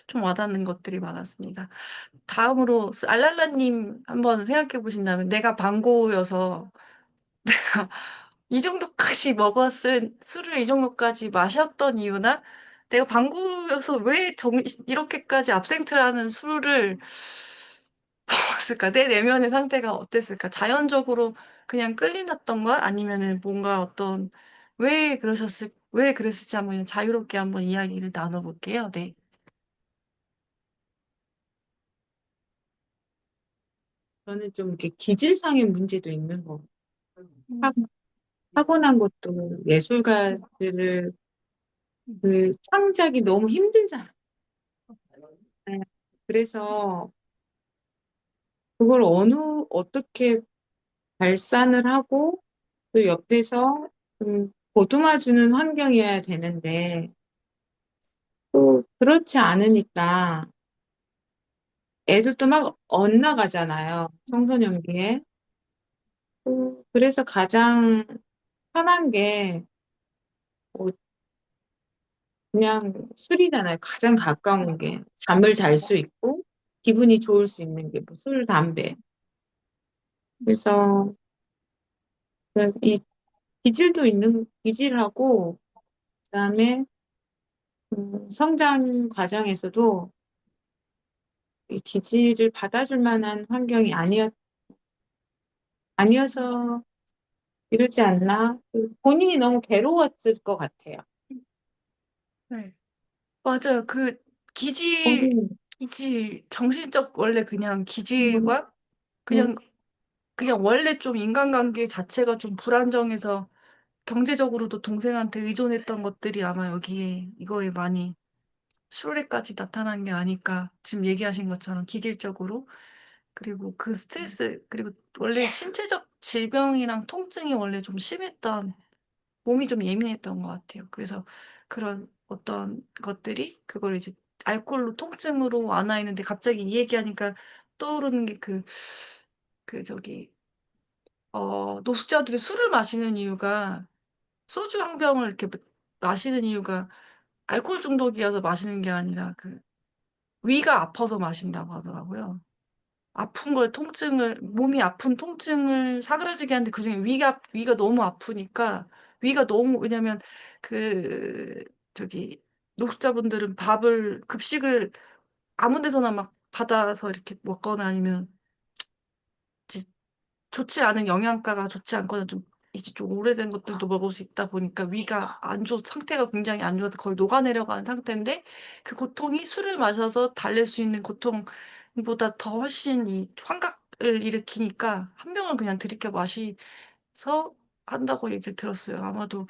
좀 와닿는 것들이 많았습니다. 다음으로, 알랄라님 한번 생각해 보신다면, 내가 방고여서 이 정도까지 먹었을 술을 이 정도까지 마셨던 이유나, 내가 방고여서 이렇게까지 압생트라는 술을 어땠을까? 내 내면의 상태가 어땠을까? 자연적으로 그냥 끌리났던 걸 아니면은 뭔가 왜 그랬을지 한번 그냥 자유롭게 한번 이야기를 나눠볼게요. 네.
저는 좀 이렇게 기질상의 문제도 있는 거. 타-
음,
타고난 것도 예술가들을 그 창작이 너무 힘들잖아요. 그래서 그걸 어떻게 발산을 하고 또 옆에서 좀 보듬어주는 환경이어야 되는데 또 그렇지 않으니까 애들도 막 엇나가잖아요. 청소년기에. 그래서 가장 편한 게 뭐 그냥 술이잖아요. 가장 가까운 게 잠을 잘 수 있고 기분이 좋을 수 있는 게 뭐 술, 담배. 그래서 이 기질도 있는, 기질하고, 그다음에 성장 과정에서도 이 기질을 받아줄 만한 환경이 아니어서 이러지 않나? 본인이 너무 괴로웠을 것 같아요.
네. 맞아요. 그 기질,
본인,
정신적 원래 그냥
음,
기질과
음,
그냥, 그냥 원래 좀 인간관계 자체가 좀 불안정해서 경제적으로도 동생한테 의존했던 것들이 아마 여기에, 이거에 많이 술래까지 나타난 게 아닐까. 지금 얘기하신 것처럼 기질적으로. 그리고 그 스트레스, 그리고 원래 신체적 질병이랑 통증이 원래 좀 심했던, 몸이 좀 예민했던 것 같아요. 그래서 그런 어떤 것들이 그걸 이제 알코올로 통증으로 완화했는데 갑자기 이 얘기하니까 떠오르는 게 저기, 노숙자들이 술을 마시는 이유가 소주 한 병을 이렇게 마시는 이유가 알코올 중독이어서 마시는 게 아니라 그 위가 아파서 마신다고 하더라고요. 아픈 걸 통증을 몸이 아픈 통증을 사그라지게 하는데 그중에 위가 너무 아프니까 위가 너무 왜냐면 그 저기 노숙자분들은 밥을 급식을 아무 데서나 막 받아서 이렇게 먹거나 아니면 좋지 않은 영양가가 좋지 않거나 좀 이제 좀 오래된 것들도 먹을 수 있다 보니까 위가 안 좋, 상태가 굉장히 안 좋아서 거의 녹아내려가는 상태인데 그 고통이 술을 마셔서 달랠 수 있는 고통보다 더 훨씬 이 환각을 일으키니까 한 병을 그냥 들이켜 마시서 한다고 얘기를 들었어요. 아마도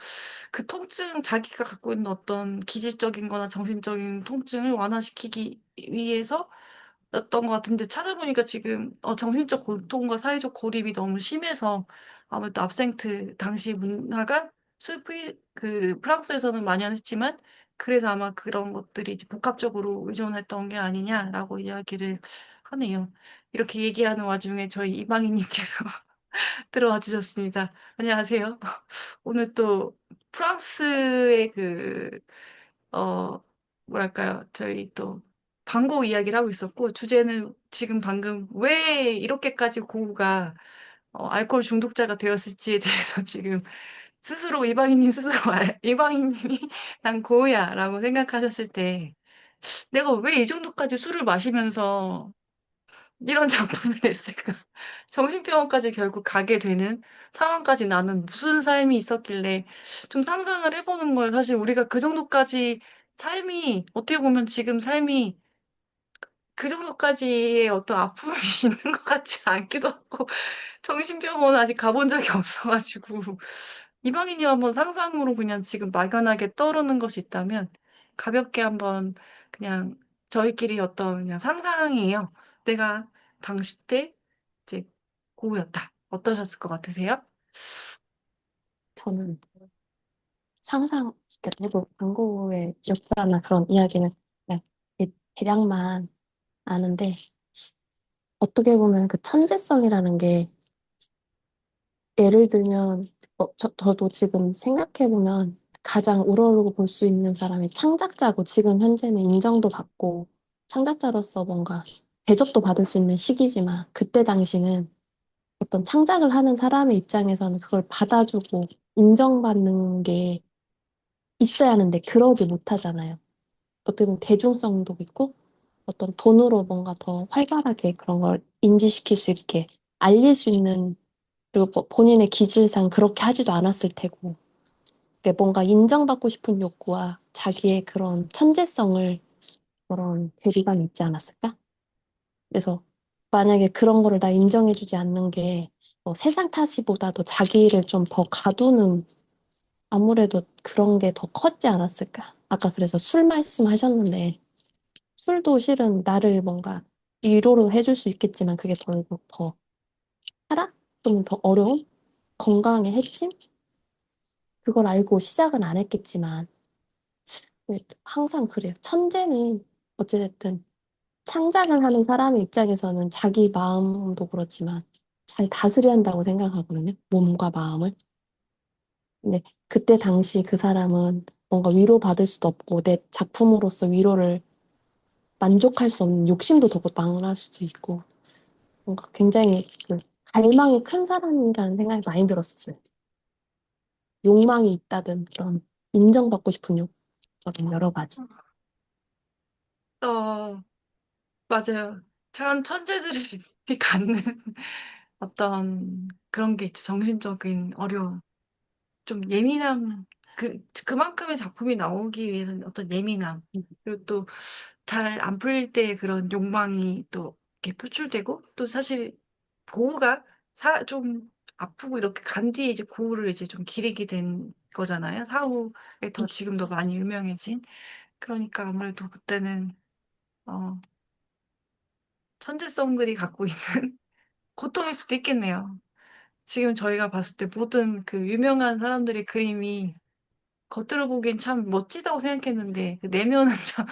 그 통증, 자기가 갖고 있는 어떤 기질적인 거나 정신적인 통증을 완화시키기 위해서 였던 것 같은데 찾아보니까 지금 정신적 고통과 사회적 고립이 너무 심해서 아무래도 압생트 당시 문화가 그 프랑스에서는 만연했지만 그래서 아마 그런 것들이 이제 복합적으로 의존했던 게 아니냐라고 이야기를 하네요. 이렇게 얘기하는 와중에 저희 이방인님께서 들어와 주셨습니다. 안녕하세요. 오늘 또 프랑스의 어, 뭐랄까요. 저희 또 광고 이야기를 하고 있었고, 주제는 지금 방금 왜 이렇게까지 고우가 알코올 중독자가 되었을지에 대해서 지금 스스로 이방인님 스스로 이방인님이 난 고우야라고 생각하셨을 때 내가 왜 이 정도까지 술을 마시면서 이런 작품을 냈을까? 정신병원까지 결국 가게 되는 상황까지 나는 무슨 삶이 있었길래 좀 상상을 해보는 거예요. 사실 우리가 그 정도까지 삶이, 어떻게 보면 지금 삶이 그 정도까지의 어떤 아픔이 있는 것 같지 않기도 하고, 정신병원 아직 가본 적이 없어가지고, 이방인이 한번 상상으로 그냥 지금 막연하게 떠오르는 것이 있다면, 가볍게 한번 그냥 저희끼리 어떤 그냥 상상이에요. 내가 당시 때 이제 고우였다. 어떠셨을 것 같으세요?
저는 상상, 그러니까 저도 광고의 역사나 그런 이야기는 그냥 대략만 아는데, 어떻게 보면 그 천재성이라는 게, 예를 들면, 저도 지금 생각해보면 가장 우러르고 볼 수 있는 사람이 창작자고, 지금 현재는 인정도 받고, 창작자로서 뭔가 대접도 받을 수 있는 시기지만, 그때 당시는 어떤 창작을 하는 사람의 입장에서는 그걸 받아주고 인정받는 게 있어야 하는데 그러지 못하잖아요. 어떻게 보면 대중성도 있고 어떤 돈으로 뭔가 더 활발하게 그런 걸 인지시킬 수 있게 알릴 수 있는, 그리고 본인의 기질상 그렇게 하지도 않았을 테고, 그게 뭔가 인정받고 싶은 욕구와 자기의 그런 천재성을, 그런 괴리감이 있지 않았을까? 그래서 만약에 그런 거를 나 인정해주지 않는 게 세상 탓이보다도 자기를 좀 더 가두는, 아무래도 그런 게 더 컸지 않았을까? 아까 그래서 술 말씀하셨는데, 술도 실은 나를 뭔가 위로로 해줄 수 있겠지만 그게 결국 더 살아? 좀 더 어려운? 건강에 해침? 그걸 알고 시작은 안 했겠지만 항상 그래요. 천재는 어찌됐든 창작을 하는 사람의 입장에서는 자기 마음도 그렇지만 잘 다스려야 한다고 생각하거든요. 몸과 마음을. 근데 그때 당시 그 사람은 뭔가 위로받을 수도 없고 내 작품으로서 위로를 만족할 수 없는 욕심도 더 많을 수도 있고 뭔가 굉장히 그 갈망이 큰 사람이라는 생각이 많이 들었어요. 욕망이 있다든 그런 인정받고 싶은 욕구는 여러 가지.
어, 맞아요. 참 천재들이 갖는 어떤 그런 게 있죠. 정신적인 어려움. 좀 예민함, 그만큼의 작품이 나오기 위해서는 어떤 예민함, 그리고 또 잘 안 풀릴 때 그런 욕망이 또 이렇게 표출되고, 또 사실 고우가 좀 아프고 이렇게 간 뒤에 이제 고우를 이제 좀 기리게 된 거잖아요. 사후에 더 지금 더 많이 유명해진. 그러니까 아무래도 그때는, 어, 천재성들이 갖고 있는 고통일 수도 있겠네요. 지금 저희가 봤을 때 모든 그 유명한 사람들의 그림이 겉으로 보기엔 참 멋지다고 생각했는데, 그 내면은 참,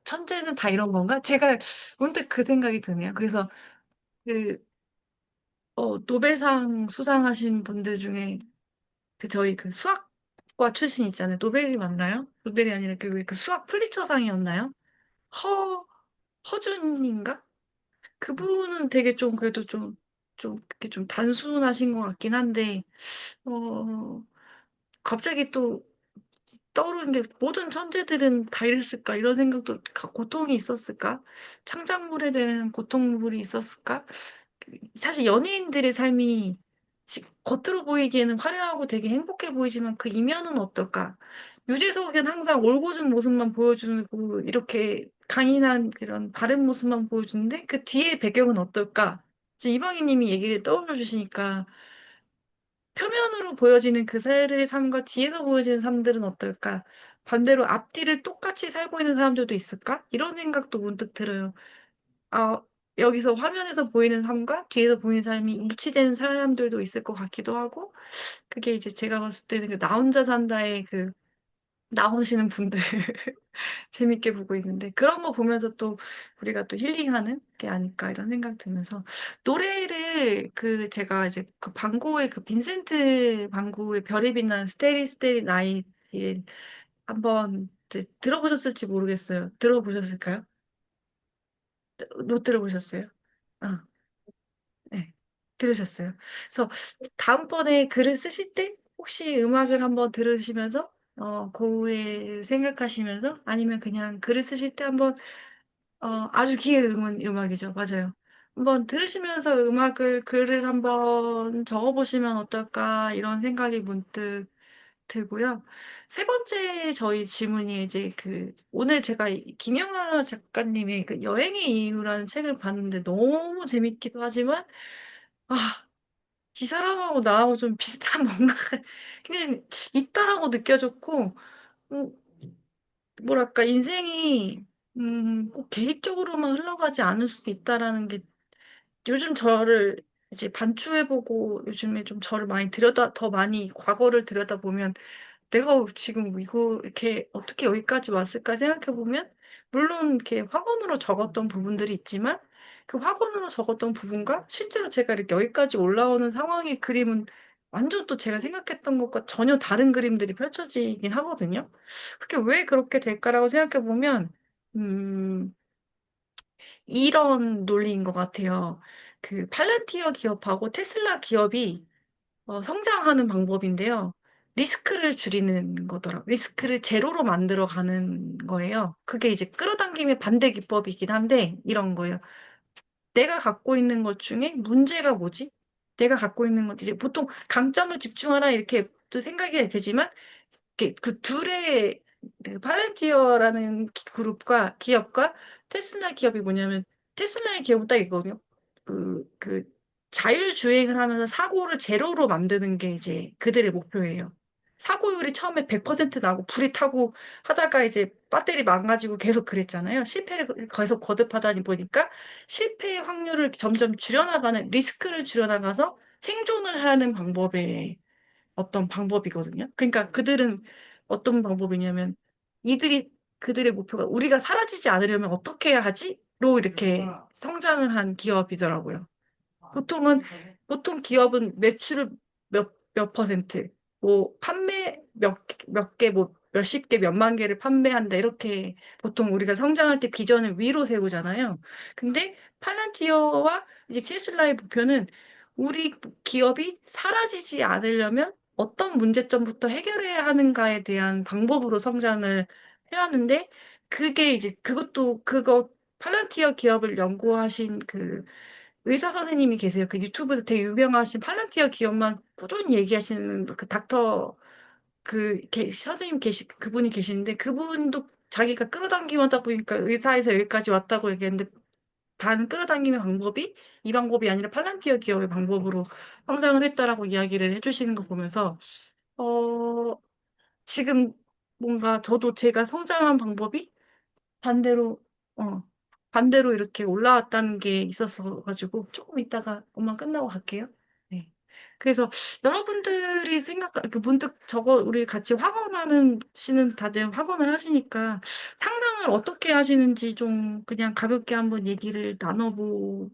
천재는 다 이런 건가? 제가 문득 그 생각이 드네요. 그래서 그, 노벨상 수상하신 분들 중에 저희 그 수학과 출신 있잖아요. 노벨이 맞나요? 노벨이 아니라 그 수학 플리처상이었나요? 허, 허준인가? 그분은 되게 좀 그래도 좀, 이렇게 좀 단순하신 것 같긴 한데, 어, 갑자기 또 떠오르는 게 모든 천재들은 다 이랬을까? 이런 생각도 고통이 있었을까? 창작물에 대한 고통물이 있었을까? 사실 연예인들의 삶이 겉으로 보이기에는 화려하고 되게 행복해 보이지만 그 이면은 어떨까? 유재석은 항상 올곧은 모습만 보여주고 이렇게 강인한 그런 바른 모습만 보여주는데 그 뒤에 배경은 어떨까? 이제 이방희님이 얘기를 떠올려 주시니까 표면으로 보여지는 그 사람의 삶과 뒤에서 보여지는 삶들은 어떨까? 반대로 앞뒤를 똑같이 살고 있는 사람들도 있을까? 이런 생각도 문득 들어요. 아, 여기서 화면에서 보이는 삶과 뒤에서 보이는 삶이 일치되는 사람들도 있을 것 같기도 하고, 그게 이제 제가 봤을 때는 그 나 혼자 산다에 나오시는 분들 재밌게 보고 있는데, 그런 거 보면서 또 우리가 또 힐링하는 게 아닐까 이런 생각 들면서, 노래를 제가 이제 그 방고의 그 빈센트 방고의 별이 빛나는 스테리 스테리 나이를 한번 이제 들어보셨을지 모르겠어요. 들어보셨을까요? 못 들어보셨어요? 아. 네, 들으셨어요. 그래서 다음번에 글을 쓰실 때 혹시 음악을 한번 들으시면서 그 후에 생각하시면서 아니면 그냥 글을 쓰실 때 한번 아주 귀에 음은 음악이죠. 맞아요. 한번 들으시면서 글을 한번 적어보시면 어떨까 이런 생각이 문득 들고요. 세 번째 저희 질문이 이제 오늘 제가 김영하 작가님의 그 여행의 이유라는 책을 봤는데 너무 재밌기도 하지만 아, 이 사람하고 나하고 좀 비슷한 뭔가가 그냥 있다라고 느껴졌고, 뭐, 뭐랄까, 인생이, 꼭 계획적으로만 흘러가지 않을 수도 있다라는 게 요즘 저를 이제 반추해보고 요즘에 좀 저를 더 많이 과거를 들여다보면 내가 지금 이거 이렇게 어떻게 여기까지 왔을까 생각해보면, 물론 이렇게 확언으로 적었던 부분들이 있지만, 그 확언으로 적었던 부분과 실제로 제가 이렇게 여기까지 올라오는 상황의 그림은 완전 또 제가 생각했던 것과 전혀 다른 그림들이 펼쳐지긴 하거든요. 그게 왜 그렇게 될까라고 생각해보면, 음, 이런 논리인 것 같아요. 그 팔란티어 기업하고 테슬라 기업이 성장하는 방법인데요. 리스크를 줄이는 거더라고요. 리스크를 제로로 만들어 가는 거예요. 그게 이제 끌어당김의 반대 기법이긴 한데, 이런 거예요. 내가 갖고 있는 것 중에 문제가 뭐지? 내가 갖고 있는 것, 이제 보통 강점을 집중하라 이렇게 또 생각이 되지만, 그 둘의 그 팔렌티어라는 그룹과 기업과 테슬라 기업이 뭐냐면 테슬라의 기업은 딱 이거든요. 그 자율주행을 하면서 사고를 제로로 만드는 게 이제 그들의 목표예요. 사고율이 처음에 100% 나고 불이 타고 하다가 이제 배터리 망가지고 계속 그랬잖아요. 실패를 계속 거듭하다 보니까 실패의 확률을 점점 줄여나가는 리스크를 줄여나가서 생존을 하는 방법에 어떤 방법이거든요. 그러니까 그들은 어떤 방법이냐면 그들의 목표가 우리가 사라지지 않으려면 어떻게 해야 하지?로 이렇게 성장을 한 기업이더라고요. 보통은 보통 기업은 매출을 몇 퍼센트, 뭐 판매 몇 개, 뭐 몇십 개, 몇만 개를 판매한다 이렇게 보통 우리가 성장할 때 비전을 위로 세우잖아요. 근데 팔란티어와 이제 테슬라의 목표는 우리 기업이 사라지지 않으려면 어떤 문제점부터 해결해야 하는가에 대한 방법으로 성장을 해왔는데, 그게 이제 그거 팔런티어 기업을 연구하신 그 의사 선생님이 계세요. 그 유튜브에서 되게 유명하신 팔런티어 기업만 꾸준히 얘기하시는 그 닥터 선생님 그분이 계시는데, 그분도 자기가 끌어당기고 하다 보니까 의사에서 여기까지 왔다고 얘기했는데, 단 끌어당기는 방법이 이 방법이 아니라 팔란티어 기업의 방법으로 성장을 했다라고 이야기를 해주시는 거 보면서, 어, 지금 뭔가 저도 제가 성장한 방법이 반대로, 어, 반대로 이렇게 올라왔다는 게 있었어 가지고 조금 이따가 엄마 끝나고 갈게요. 네. 그래서 여러분들이 그 문득 우리 같이 학원하는 시는 다들 학원을 하시니까 상담을 어떻게 하시는지 좀 그냥 가볍게 한번 얘기를 나눠보고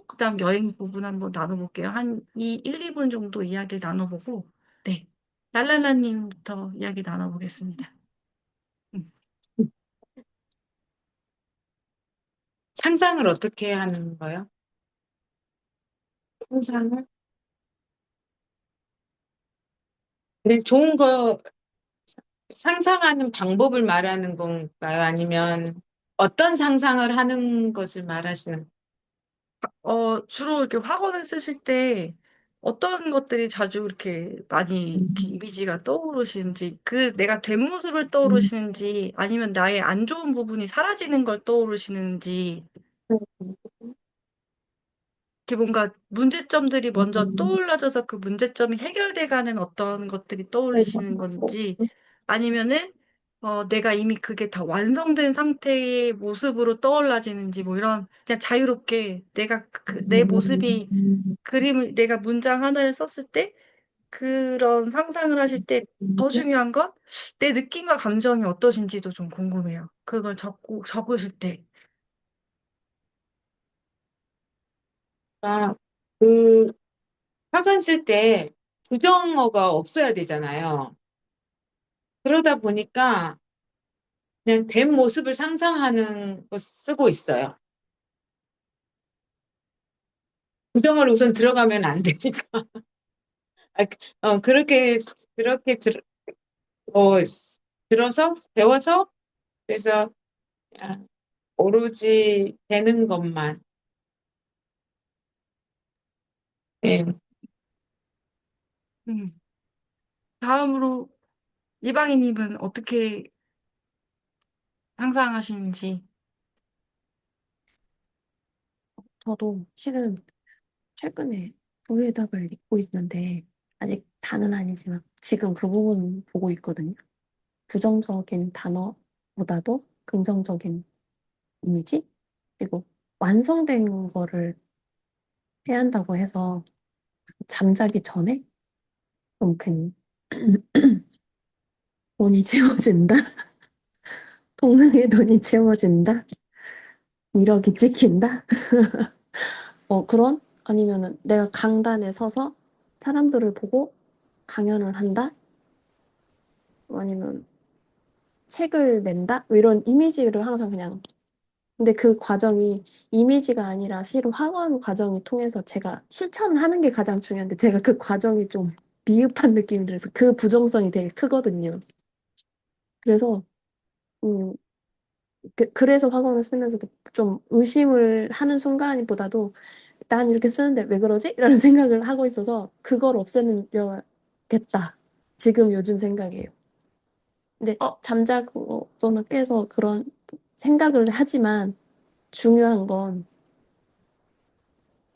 그다음 여행 부분 한번 나눠볼게요. 한 1, 2분 정도 이야기를 나눠보고 네. 랄랄라님부터 이야기 나눠보겠습니다. 음.
상상을 어떻게 하는 거예요? 상상을? 그냥 좋은 거 상상하는 방법을 말하는 건가요? 아니면 어떤 상상을 하는 것을 말하시는?
주로 이렇게 학원을 쓰실 때 어떤 것들이 자주 이렇게 많이 이렇게 이미지가 떠오르시는지, 내가 된 모습을 떠오르시는지, 아니면 나의 안 좋은 부분이 사라지는 걸 떠오르시는지, 이렇게 뭔가 문제점들이 먼저 떠올라져서 그 문제점이 해결돼 가는 어떤 것들이 떠올리시는 건지, 아니면은, 내가 이미 그게 다 완성된 상태의 모습으로 떠올라지는지, 뭐 이런, 그냥 자유롭게 내 모습이 내가 문장 하나를 썼을 때, 그런 상상을 하실 때 더 중요한 건 내 느낌과 감정이 어떠신지도 좀 궁금해요. 그걸 적으실 때.
아, 그 학원 쓸 때 부정어가 없어야 되잖아요. 그러다 보니까 그냥 된 모습을 상상하는 거 쓰고 있어요. 부정어를 우선 들어가면 안 되니까. 아, 그렇게 어, 들어서, 배워서, 그래서 아, 오로지 되는 것만. 예.
음. 다음으로 이방희님은 어떻게 상상하시는지.
저도 실은 최근에 부회답을 읽고 있는데 아직 다는 아니지만 지금 그 부분 보고 있거든요. 부정적인 단어보다도 긍정적인 이미지? 그리고 완성된 거를 해야 한다고 해서 잠자기 전에 좀 돈이 채워진다? 통장에 돈이 채워진다? 1억이 찍힌다? 그런? 아니면은 내가 강단에 서서 사람들을 보고 강연을 한다? 아니면 책을 낸다? 뭐 이런 이미지를 항상 그냥. 근데 그 과정이 이미지가 아니라 실은 학원 과정이 통해서 제가 실천하는 게 가장 중요한데 제가 그 과정이 좀 미흡한 느낌이 들어서 그 부정성이 되게 크거든요. 그래서, 음, 그래서 학원을 쓰면서도 좀 의심을 하는 순간보다도 난 이렇게 쓰는데 왜 그러지? 이런 생각을 하고 있어서 그걸 없애야겠다. 지금 요즘 생각이에요. 근데
어,
잠자고 또는 깨서 그런 생각을 하지만 중요한 건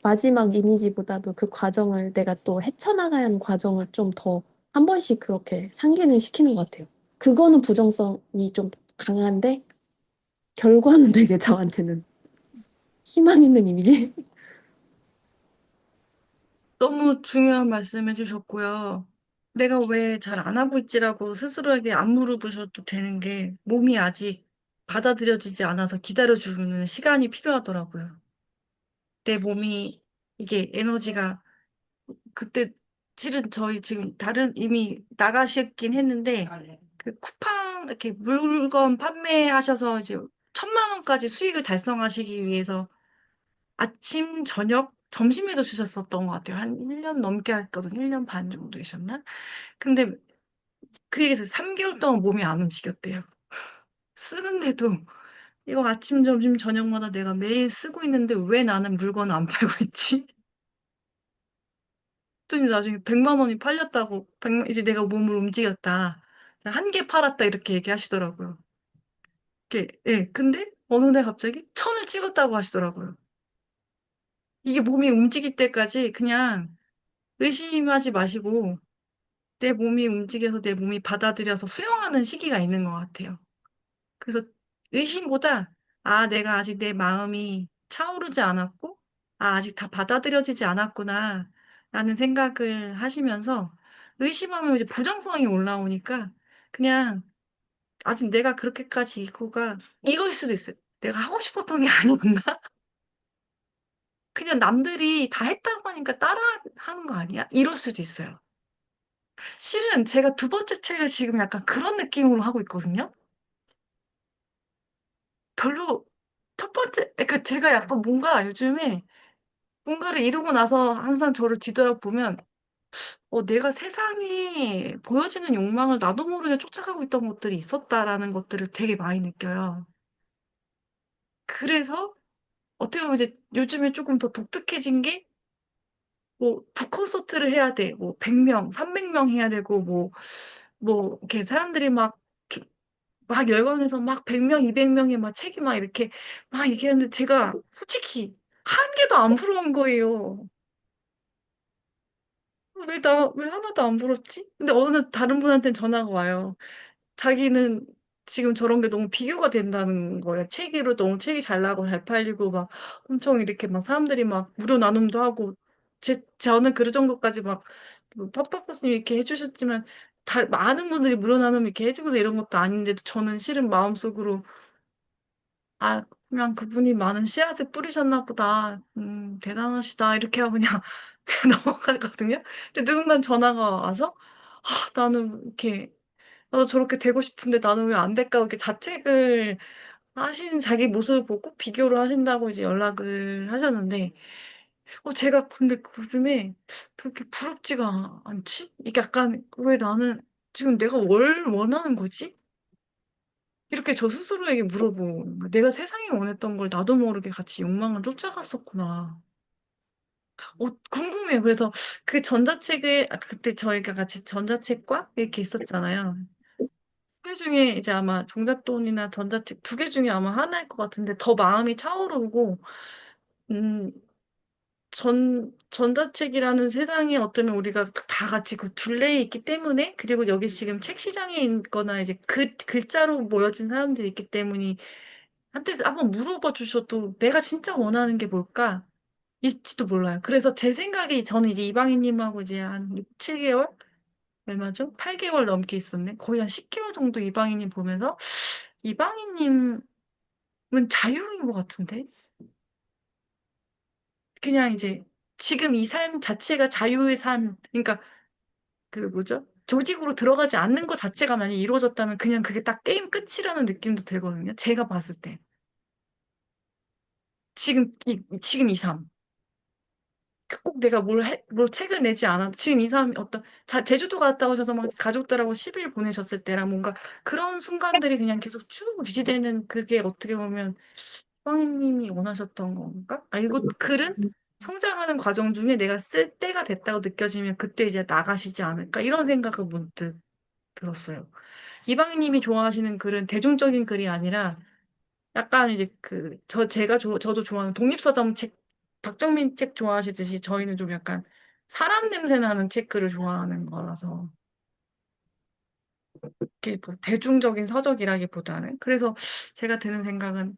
마지막 이미지보다도 그 과정을 내가 또 헤쳐나가야 하는 과정을 좀 더 한 번씩 그렇게 상기는 시키는 것 같아요. 그거는 부정성이 좀 강한데 결과는 되게 저한테는 희망 있는 이미지?
너무 중요한 말씀 해주셨고요. 내가 왜 잘 안 하고 있지라고 스스로에게 안 물어보셔도 되는 게 몸이 아직 받아들여지지 않아서 기다려주는 시간이 필요하더라고요. 내 몸이 이게 에너지가 그때 실은 저희 지금 다른 이미 나가셨긴 했는데 그 쿠팡 이렇게 물건 판매하셔서 이제 1,000만 원까지 수익을 달성하시기 위해서 아침, 저녁 점심에도 주셨었던 것 같아요. 한 1년 넘게 했거든요. 1년 반 정도 있었나? 근데 그 얘기에서 3개월 동안 몸이 안 움직였대요. 쓰는데도 이거 아침, 점심, 저녁마다 내가 매일 쓰고 있는데 왜 나는 물건을 안 팔고 있지? 그랬더니 나중에 100만 원이 팔렸다고, 이제 내가 몸을 움직였다. 한 개 팔았다 이렇게 얘기하시더라고요. 예. 근데 어느 날 갑자기 1000을 찍었다고 하시더라고요. 이게 몸이 움직일 때까지 그냥 의심하지 마시고 내 몸이 움직여서 내 몸이 받아들여서 수용하는 시기가 있는 것 같아요. 그래서 의심보다 내가 아직 내 마음이 차오르지 않았고 아직 다 받아들여지지 않았구나 라는 생각을 하시면서 의심하면 이제 부정성이 올라오니까 그냥 아직 내가 그렇게까지 이거가 이거일 수도 있어요. 내가 하고 싶었던 게 아니었나? 그냥 남들이 다 했다고 하니까 따라 하는 거 아니야? 이럴 수도 있어요. 실은 제가 두 번째 책을 지금 약간 그런 느낌으로 하고 있거든요. 별로 첫 번째, 그러니까 제가 약간 뭔가 요즘에 뭔가를 이루고 나서 항상 저를 뒤돌아보면, 내가 세상에 보여지는 욕망을 나도 모르게 쫓아가고 있던 것들이 있었다라는 것들을 되게 많이 느껴요. 그래서 어떻게 보면 이제 요즘에 조금 더 독특해진 게, 북콘서트를 해야 돼. 100명, 300명 해야 되고, 이렇게 사람들이 막 열광해서 막 100명, 200명의 막 책이 막 이렇게 막 얘기하는데 제가 솔직히 한 개도 안 부러운 거예요. 왜 하나도 안 부럽지? 근데 어느 다른 분한테는 전화가 와요. 자기는 지금 저런 게 너무 비교가 된다는 거예요. 책으로 너무 책이 잘 나고 잘 팔리고 막 엄청 이렇게 막 사람들이 막 무료 나눔도 하고 저는 그 정도까지 막 팝팝버스님 이렇게 해주셨지만 많은 분들이 무료 나눔 이렇게 해주고 이런 것도 아닌데도 저는 실은 마음속으로 그냥 그분이 많은 씨앗을 뿌리셨나 보다. 대단하시다. 이렇게 하고 그냥, 그냥 넘어가거든요. 근데 누군가 전화가 와서, 나는 이렇게, 나도 저렇게 되고 싶은데 나는 왜 안 될까? 이렇게 자책을 하신 자기 모습을 보고 비교를 하신다고 이제 연락을 하셨는데, 제가 근데 요즘에 그렇게 부럽지가 않지? 이게 약간, 왜 나는 지금 내가 뭘 원하는 거지? 이렇게 저 스스로에게 물어보는 거야. 내가 세상이 원했던 걸 나도 모르게 같이 욕망을 쫓아갔었구나. 궁금해요. 그래서 그 전자책을, 그때 저희가 같이 전자책과 이렇게 있었잖아요. 두 개 중에 이제 아마 종잣돈이나 전자책 두 개 중에 아마 하나일 것 같은데 더 마음이 차오르고, 음, 전자책이라는 세상에 어쩌면 우리가 다 같이 그 둘레에 있기 때문에, 그리고 여기 지금 책 시장에 있거나 이제 글자로 모여진 사람들이 있기 때문에 한테 한번 물어봐 주셔도 내가 진짜 원하는 게 뭘까? 일지도 몰라요. 그래서 제 생각에 저는 이제 이방인님하고 이제 한 6, 7개월? 얼마죠? 8개월 넘게 있었네. 거의 한 10개월 정도 이방인님 보면서 이방인님은 자유인 것 같은데? 그냥 이제 지금 이 삶 자체가 자유의 삶, 그러니까 그 뭐죠? 조직으로 들어가지 않는 것 자체가 만약 이루어졌다면 그냥 그게 딱 게임 끝이라는 느낌도 들거든요. 제가 봤을 때. 지금 이 삶. 꼭 내가 뭘 책을 내지 않아도 지금 이 사람이 제주도 갔다 오셔서 막 가족들하고 10일 보내셨을 때랑 뭔가 그런 순간들이 그냥 계속 쭉 유지되는 그게 어떻게 보면 빵님이 원하셨던 건가? 이거 글은 성장하는 과정 중에 내가 쓸 때가 됐다고 느껴지면 그때 이제 나가시지 않을까? 이런 생각을 문득 들었어요. 이방인님이 좋아하시는 글은 대중적인 글이 아니라 약간 이제 저도 좋아하는 독립서점 책, 박정민 책 좋아하시듯이 저희는 좀 약간 사람 냄새 나는 책들을 좋아하는 거라서, 이렇게 대중적인 서적이라기보다는. 그래서 제가 드는 생각은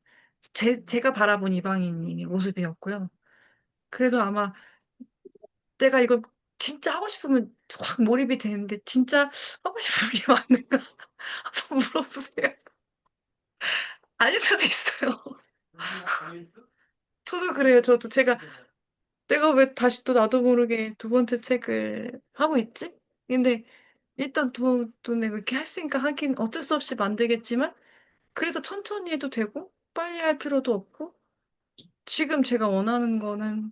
제가 바라본 이방인의 모습이었고요. 그래서 아마 내가 이걸 진짜 하고 싶으면 확 몰입이 되는데, 진짜 하고 싶은 게 맞는가? 한번 물어보세요. 아닐 수도 있어요. 저도 그래요. 내가 왜 다시 또 나도 모르게 두 번째 책을 하고 있지? 근데 일단 돈 내고 이렇게 했으니까 하긴 어쩔 수 없이 만들겠지만, 그래서 천천히 해도 되고 빨리 할 필요도 없고, 지금 제가 원하는 거는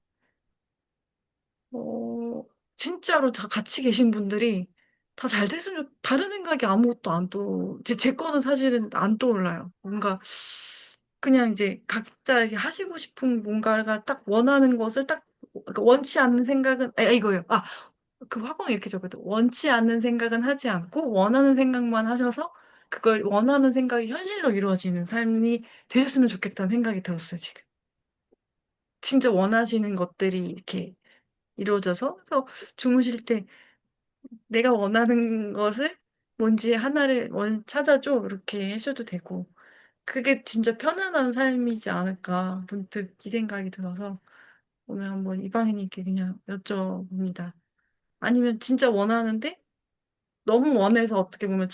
어, 진짜로 다 같이 계신 분들이 다 잘 됐으면 다른 생각이 아무것도 안 제 거는 사실은 안 떠올라요. 뭔가 그냥 이제 각자 이렇게 하시고 싶은 뭔가가 딱 원하는 것을 딱 그러니까 원치 않는 생각은 이거예요. 그 화공에 이렇게 적어도 원치 않는 생각은 하지 않고 원하는 생각만 하셔서 그걸 원하는 생각이 현실로 이루어지는 삶이 되셨으면 좋겠다는 생각이 들었어요, 지금. 진짜 원하시는 것들이 이렇게 이루어져서 그래서 주무실 때 내가 원하는 것을 뭔지 하나를 찾아줘 이렇게 하셔도 되고 그게 진짜 편안한 삶이지 않을까 문득 이 생각이 들어서 오늘 한번 이방인님께 그냥 여쭤봅니다. 아니면 진짜 원하는데 너무 원해서 어떻게 보면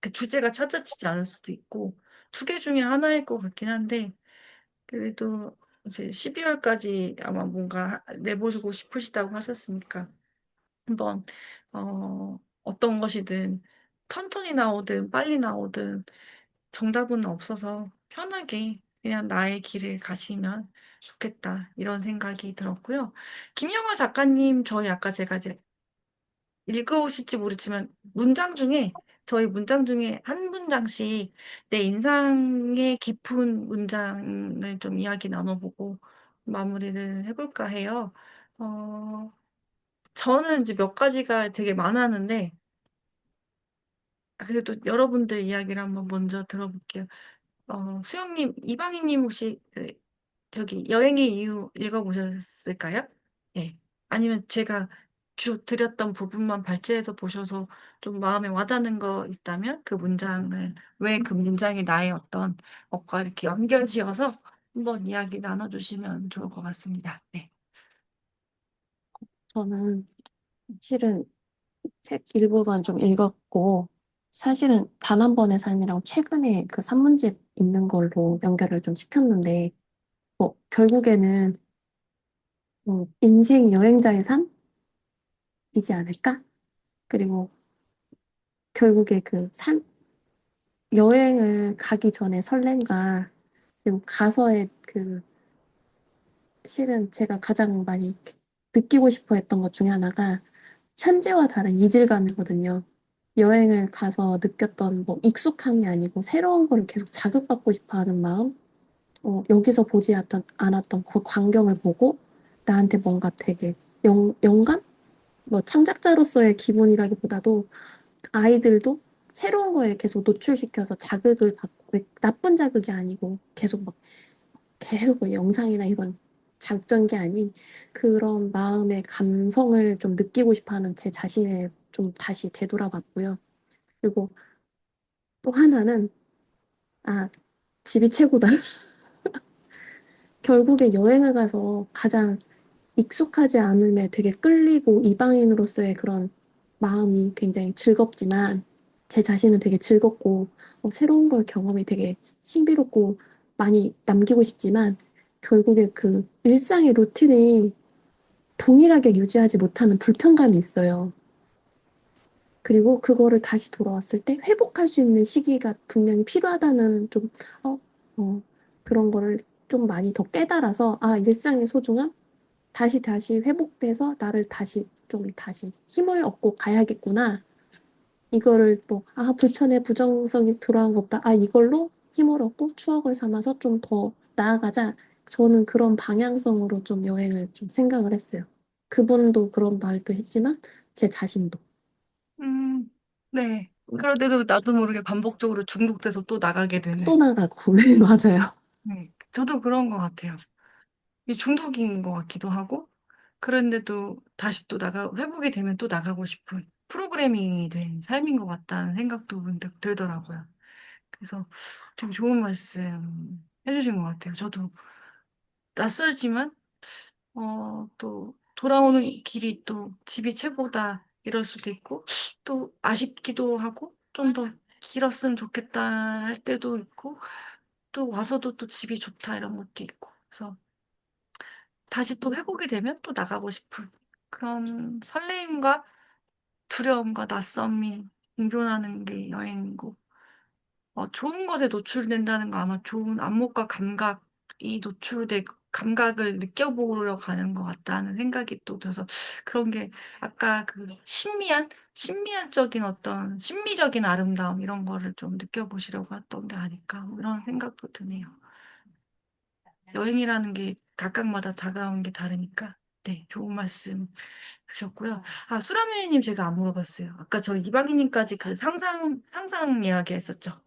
그 주제가 찾아지지 않을 수도 있고 두 개 중에 하나일 것 같긴 한데 그래도 이제 12월까지 아마 뭔가 내보시고 싶으시다고 하셨으니까 한번 어떤 것이든 천천히 나오든 빨리 나오든 정답은 없어서 편하게 그냥 나의 길을 가시면 좋겠다 이런 생각이 들었고요. 김영하 작가님 저희 아까 제가 이제 읽으실지 모르지만 저희 문장 중에 한 문장씩 내 인상의 깊은 문장을 좀 이야기 나눠보고 마무리를 해볼까 해요. 어, 저는 이제 몇 가지가 되게 많았는데, 그래도 여러분들 이야기를 한번 먼저 들어볼게요. 수영님, 이방희님 혹시 저기 여행의 이유 읽어보셨을까요? 예. 아니면 제가 드렸던 부분만 발췌해서 보셔서 좀 마음에 와닿는 거 있다면 왜 그 문장이 나의 어떤 것과 이렇게 연결지어서 한번 이야기 나눠주시면 좋을 것 같습니다. 네.
저는 실은 책 일부분 좀 읽었고, 사실은 단 한 번의 삶이랑 최근에 그 산문집 있는 걸로 연결을 좀 시켰는데, 결국에는 인생 여행자의 삶이지 않을까? 그리고 결국에 여행을 가기 전에 설렘과, 그리고 가서의 실은 제가 가장 많이 느끼고 싶어 했던 것 중에 하나가 현재와 다른 이질감이거든요. 여행을 가서 느꼈던 익숙한 게 아니고 새로운 걸 계속 자극받고 싶어 하는 마음? 여기서 보지 않았던 그 광경을 보고 나한테 뭔가 되게 영감? 창작자로서의 기분이라기보다도 아이들도 새로운 거에 계속 노출시켜서 자극을 받고, 나쁜 자극이 아니고 계속 영상이나 이런 장점이 아닌 그런 마음의 감성을 좀 느끼고 싶어 하는 제 자신을 좀 다시 되돌아봤고요. 그리고 또 하나는, 아, 집이 최고다. 결국에 여행을 가서 가장 익숙하지 않음에 되게 끌리고 이방인으로서의 그런 마음이 굉장히 즐겁지만 제 자신은 되게 즐겁고 새로운 걸 경험이 되게 신비롭고 많이 남기고 싶지만 결국에 그 일상의 루틴이 동일하게 유지하지 못하는 불편감이 있어요. 그리고 그거를 다시 돌아왔을 때 회복할 수 있는 시기가 분명히 필요하다는 어, 어, 그런 거를 좀 많이 더 깨달아서, 일상의 소중함? 다시 회복돼서 나를 다시 힘을 얻고 가야겠구나. 이거를 불편해, 부정성이 들어간 것다. 이걸로 힘을 얻고 추억을 삼아서 좀 더 나아가자. 저는 그런 방향성으로 좀 여행을 좀 생각을 했어요. 그분도 그런 말도 했지만, 제 자신도.
음, 네. 그런데도 나도 모르게 반복적으로 중독돼서 또 나가게
또
되는.
나가고, 네, 맞아요.
네. 저도 그런 것 같아요. 이 중독인 것 같기도 하고, 그런데도 다시 또 회복이 되면 또 나가고 싶은 프로그래밍이 된 삶인 것 같다는 생각도 문득 들더라고요. 그래서 되게 좋은 말씀 해주신 것 같아요. 저도 낯설지만, 또 돌아오는 길이 또 집이 최고다 이럴 수도 있고, 또 아쉽기도 하고, 좀 더 길었으면 좋겠다 할 때도 있고, 또 와서도 또 집이 좋다 이런 것도 있고. 그래서 다시 또 회복이 되면 또 나가고 싶은 그런 설레임과 두려움과 낯섦이 공존하는 게 여행이고, 좋은 것에 노출된다는 거 아마 좋은 안목과 감각, 이 노출된 감각을 느껴보려 가는 것 같다는 생각이 또 들어서 그런 게 아까 그 신미한적인 어떤 심미적인 아름다움 이런 거를 좀 느껴보시려고 했던 게 아닐까 뭐 이런 생각도 드네요. 여행이라는 게 각각마다 다가오는 게 다르니까. 네, 좋은 말씀 주셨고요. 아, 수라메님 제가 안 물어봤어요. 아까 저 이방희님까지 그 상상 이야기 했었죠.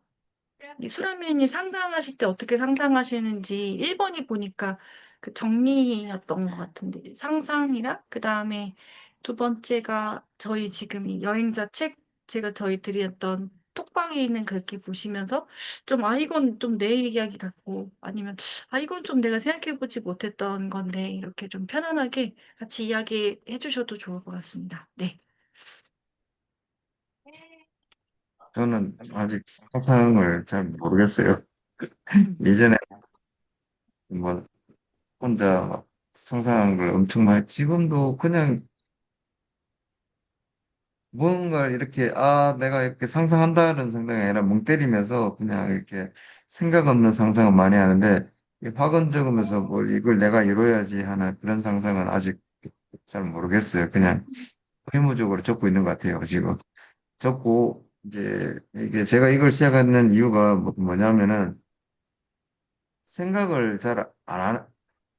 이 수라미님 상상하실 때 어떻게 상상하시는지 1번이 보니까 그 정리였던 것 같은데 상상이랑 그 다음에 두 번째가 저희 지금 이 여행자 책 제가 저희 드렸던 톡방에 있는 글귀 보시면서 좀 아 이건 좀 내 이야기 같고 아니면 아 이건 좀 내가 생각해보지 못했던 건데 이렇게 좀 편안하게 같이 이야기해 주셔도 좋을 것 같습니다. 네.
저는 아직 상상을 잘 모르겠어요.
음.
예전에 뭐 혼자 막 상상한 걸 엄청 많이, 지금도 그냥 무언가를 이렇게, 아, 내가 이렇게 상상한다는 생각이 아니라 멍 때리면서 그냥 이렇게 생각 없는 상상을 많이 하는데, 이 확언 적으면서 뭘 이걸 내가 이뤄야지 하는 그런 상상은 아직 잘 모르겠어요. 그냥 의무적으로 적고 있는 것 같아요, 지금. 적고, 이제, 이게 제가 이걸 시작하는 이유가 뭐냐면은, 생각을 잘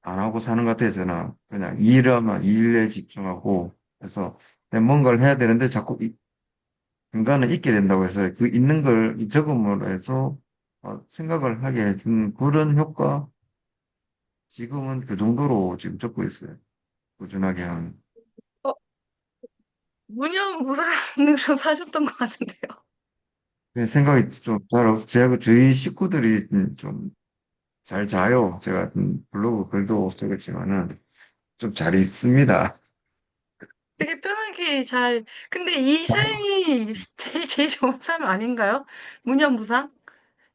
안 하고 사는 것 같아요, 저는. 그냥 일하면 일에 집중하고, 그래서 내가 뭔가를 해야 되는데 자꾸 인간은 잊게 된다고 해서 그 있는 걸 이 적음으로 해서 생각을 하게 해준 그런 효과, 지금은 그 정도로 지금 적고 있어요. 꾸준하게 하는.
어, 무념무상으로 사셨던 것 같은데요.
그 생각이 좀 잘 제가 저희 식구들이 좀 잘 자요. 제가 블로그 글도 쓰겠지만은 좀 잘 있습니다.
되게 편하게 잘, 근데 이 삶이 제일 좋은 삶 아닌가요? 무념무상?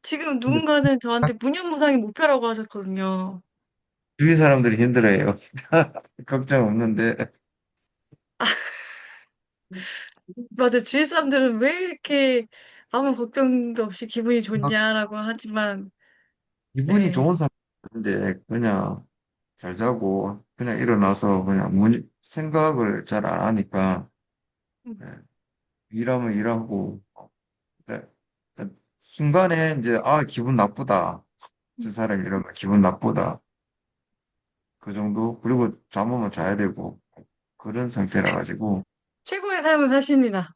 지금
근데
누군가는 저한테 무념무상이 목표라고 하셨거든요.
주위 사람들이 힘들어해요. 걱정 없는데.
맞아, 주위 사람들은 왜 이렇게 아무 걱정도 없이 기분이 좋냐라고 하지만,
기분이
네.
좋은 사람인데 그냥 잘 자고 그냥 일어나서 그냥 생각을 잘 안 하니까 예, 일하면 일하고 네, 네, 순간에 이제 아 기분 나쁘다. 저 사람 이러면 기분 나쁘다. 그 정도. 그리고 잠오면 자야 되고 그런 상태라 가지고
최고의 삶을 사십니다.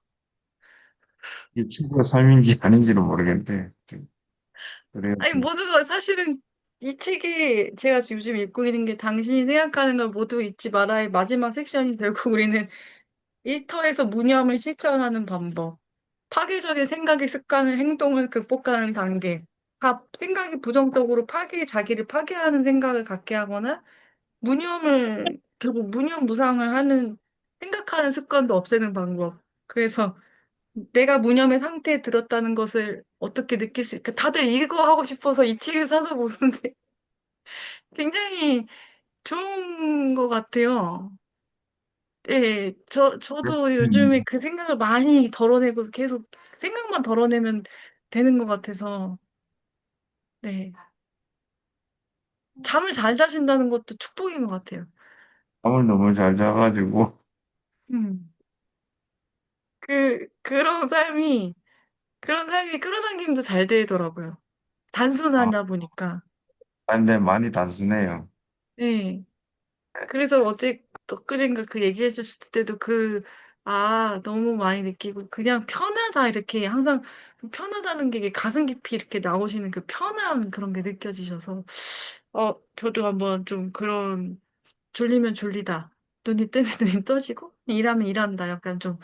이게 친구의 삶인지 아닌지는 모르겠는데 그래요.
아니, 모두가 사실은 이 책이 제가 지금 요즘 읽고 있는 게 당신이 생각하는 걸 모두 잊지 마라의 마지막 섹션이 결국 우리는 일터에서 무념을 실천하는 방법. 파괴적인 생각의 습관을 행동을 극복하는 단계. 생각이 부정적으로 자기를 파괴하는 생각을 갖게 하거나 결국 무념무상을 하는, 생각하는 습관도 없애는 방법. 그래서 내가 무념의 상태에 들었다는 것을 어떻게 느낄 수 있을까? 다들 이거 하고 싶어서 이 책을 사서 보는데 굉장히 좋은 것 같아요. 네, 저도 요즘에 그 생각을 많이 덜어내고 계속 생각만 덜어내면 되는 것 같아서, 네. 잠을 잘 자신다는 것도 축복인 것 같아요.
잠을 너무 잘 자가지고
음. 그런 삶이 끌어당김도 잘 되더라고요.
아,
단순하다 보니까.
근데 많이 단순해요.
네. 그래서 엊그젠가 그 얘기해 줬을 때도 너무 많이 느끼고, 그냥 편하다, 이렇게 항상 편하다는 게 이게 가슴 깊이 이렇게 나오시는 그 편한 그런 게 느껴지셔서, 저도 한번 좀 그런, 졸리면 졸리다. 눈이 뜨면 눈이 떠지고, 일하면 일한다. 약간 좀,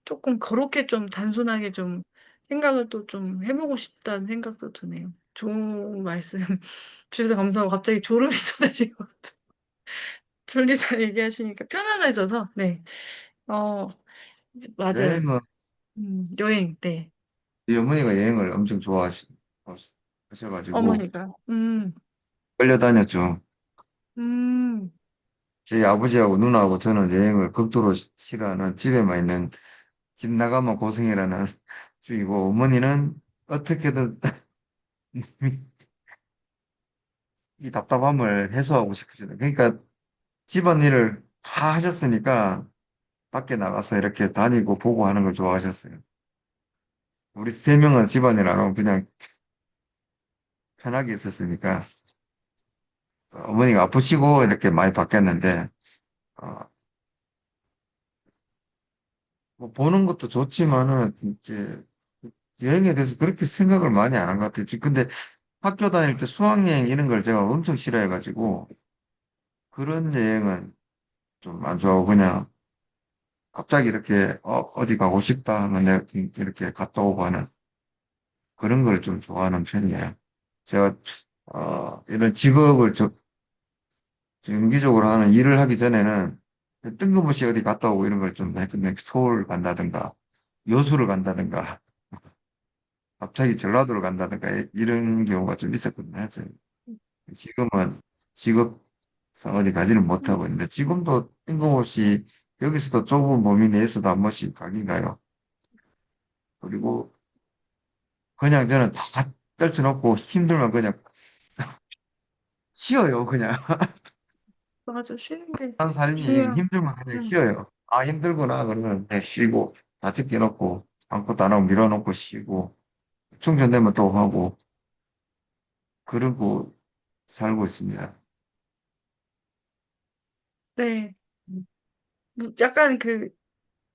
조금 그렇게 좀 단순하게 좀 생각을 또 좀 해보고 싶다는 생각도 드네요. 좋은 말씀 주셔서 감사하고 갑자기 졸음이 쏟아지고. 졸리다 얘기하시니까 편안해져서, 네. 어, 맞아요.
여행은
여행, 네.
이 어머니가 여행을 엄청 하셔가지고
어머니가.
끌려다녔죠.
음,
제 아버지하고 누나하고 저는 여행을 극도로 싫어하는 집에만 있는 집 나가면 고생이라는 주의고 어머니는 어떻게든 이 답답함을 해소하고 싶으시다. 그러니까 집안일을 다 하셨으니까 밖에 나가서 이렇게 다니고 보고 하는 걸 좋아하셨어요. 우리 세 명은 집안일 안 하고 그냥 편하게 있었으니까 어머니가 아프시고 이렇게 많이 바뀌었는데 어, 뭐 보는 것도 좋지만은 이제 여행에 대해서 그렇게 생각을 많이 안 한 것 같아요. 근데 학교 다닐 때 수학여행 이런 걸 제가 엄청 싫어해가지고 그런 여행은 좀 안 좋아하고 그냥 갑자기 이렇게 어디 가고 싶다 하면 내가 이렇게 갔다 오고 하는 그런 걸 좀 좋아하는 편이에요. 제가 이런 직업을 정기적으로 하는 일을 하기 전에는 뜬금없이 어디 갔다 오고 이런 걸 좀 했거든요. 서울 간다든가 여수를 간다든가 갑자기 전라도를 간다든가 이런 경우가 좀 있었거든요. 지금은 직업상 어디 가지는 못하고 있는데 지금도 뜬금없이 여기서도 좁은 범위 내에서도 한 번씩 가긴 가요. 그리고 그냥 저는 다 떨쳐놓고 힘들면 그냥 쉬어요. 그냥
맞아, 쉬는 게
한 살이
중요한.
힘들면 그냥
응.
쉬어요. 아 힘들구나 그러면 그냥 쉬고 다 제껴놓고 아무것도 안 하고 밀어놓고 쉬고 충전되면 또 하고 그러고 살고 있습니다.
네. 약간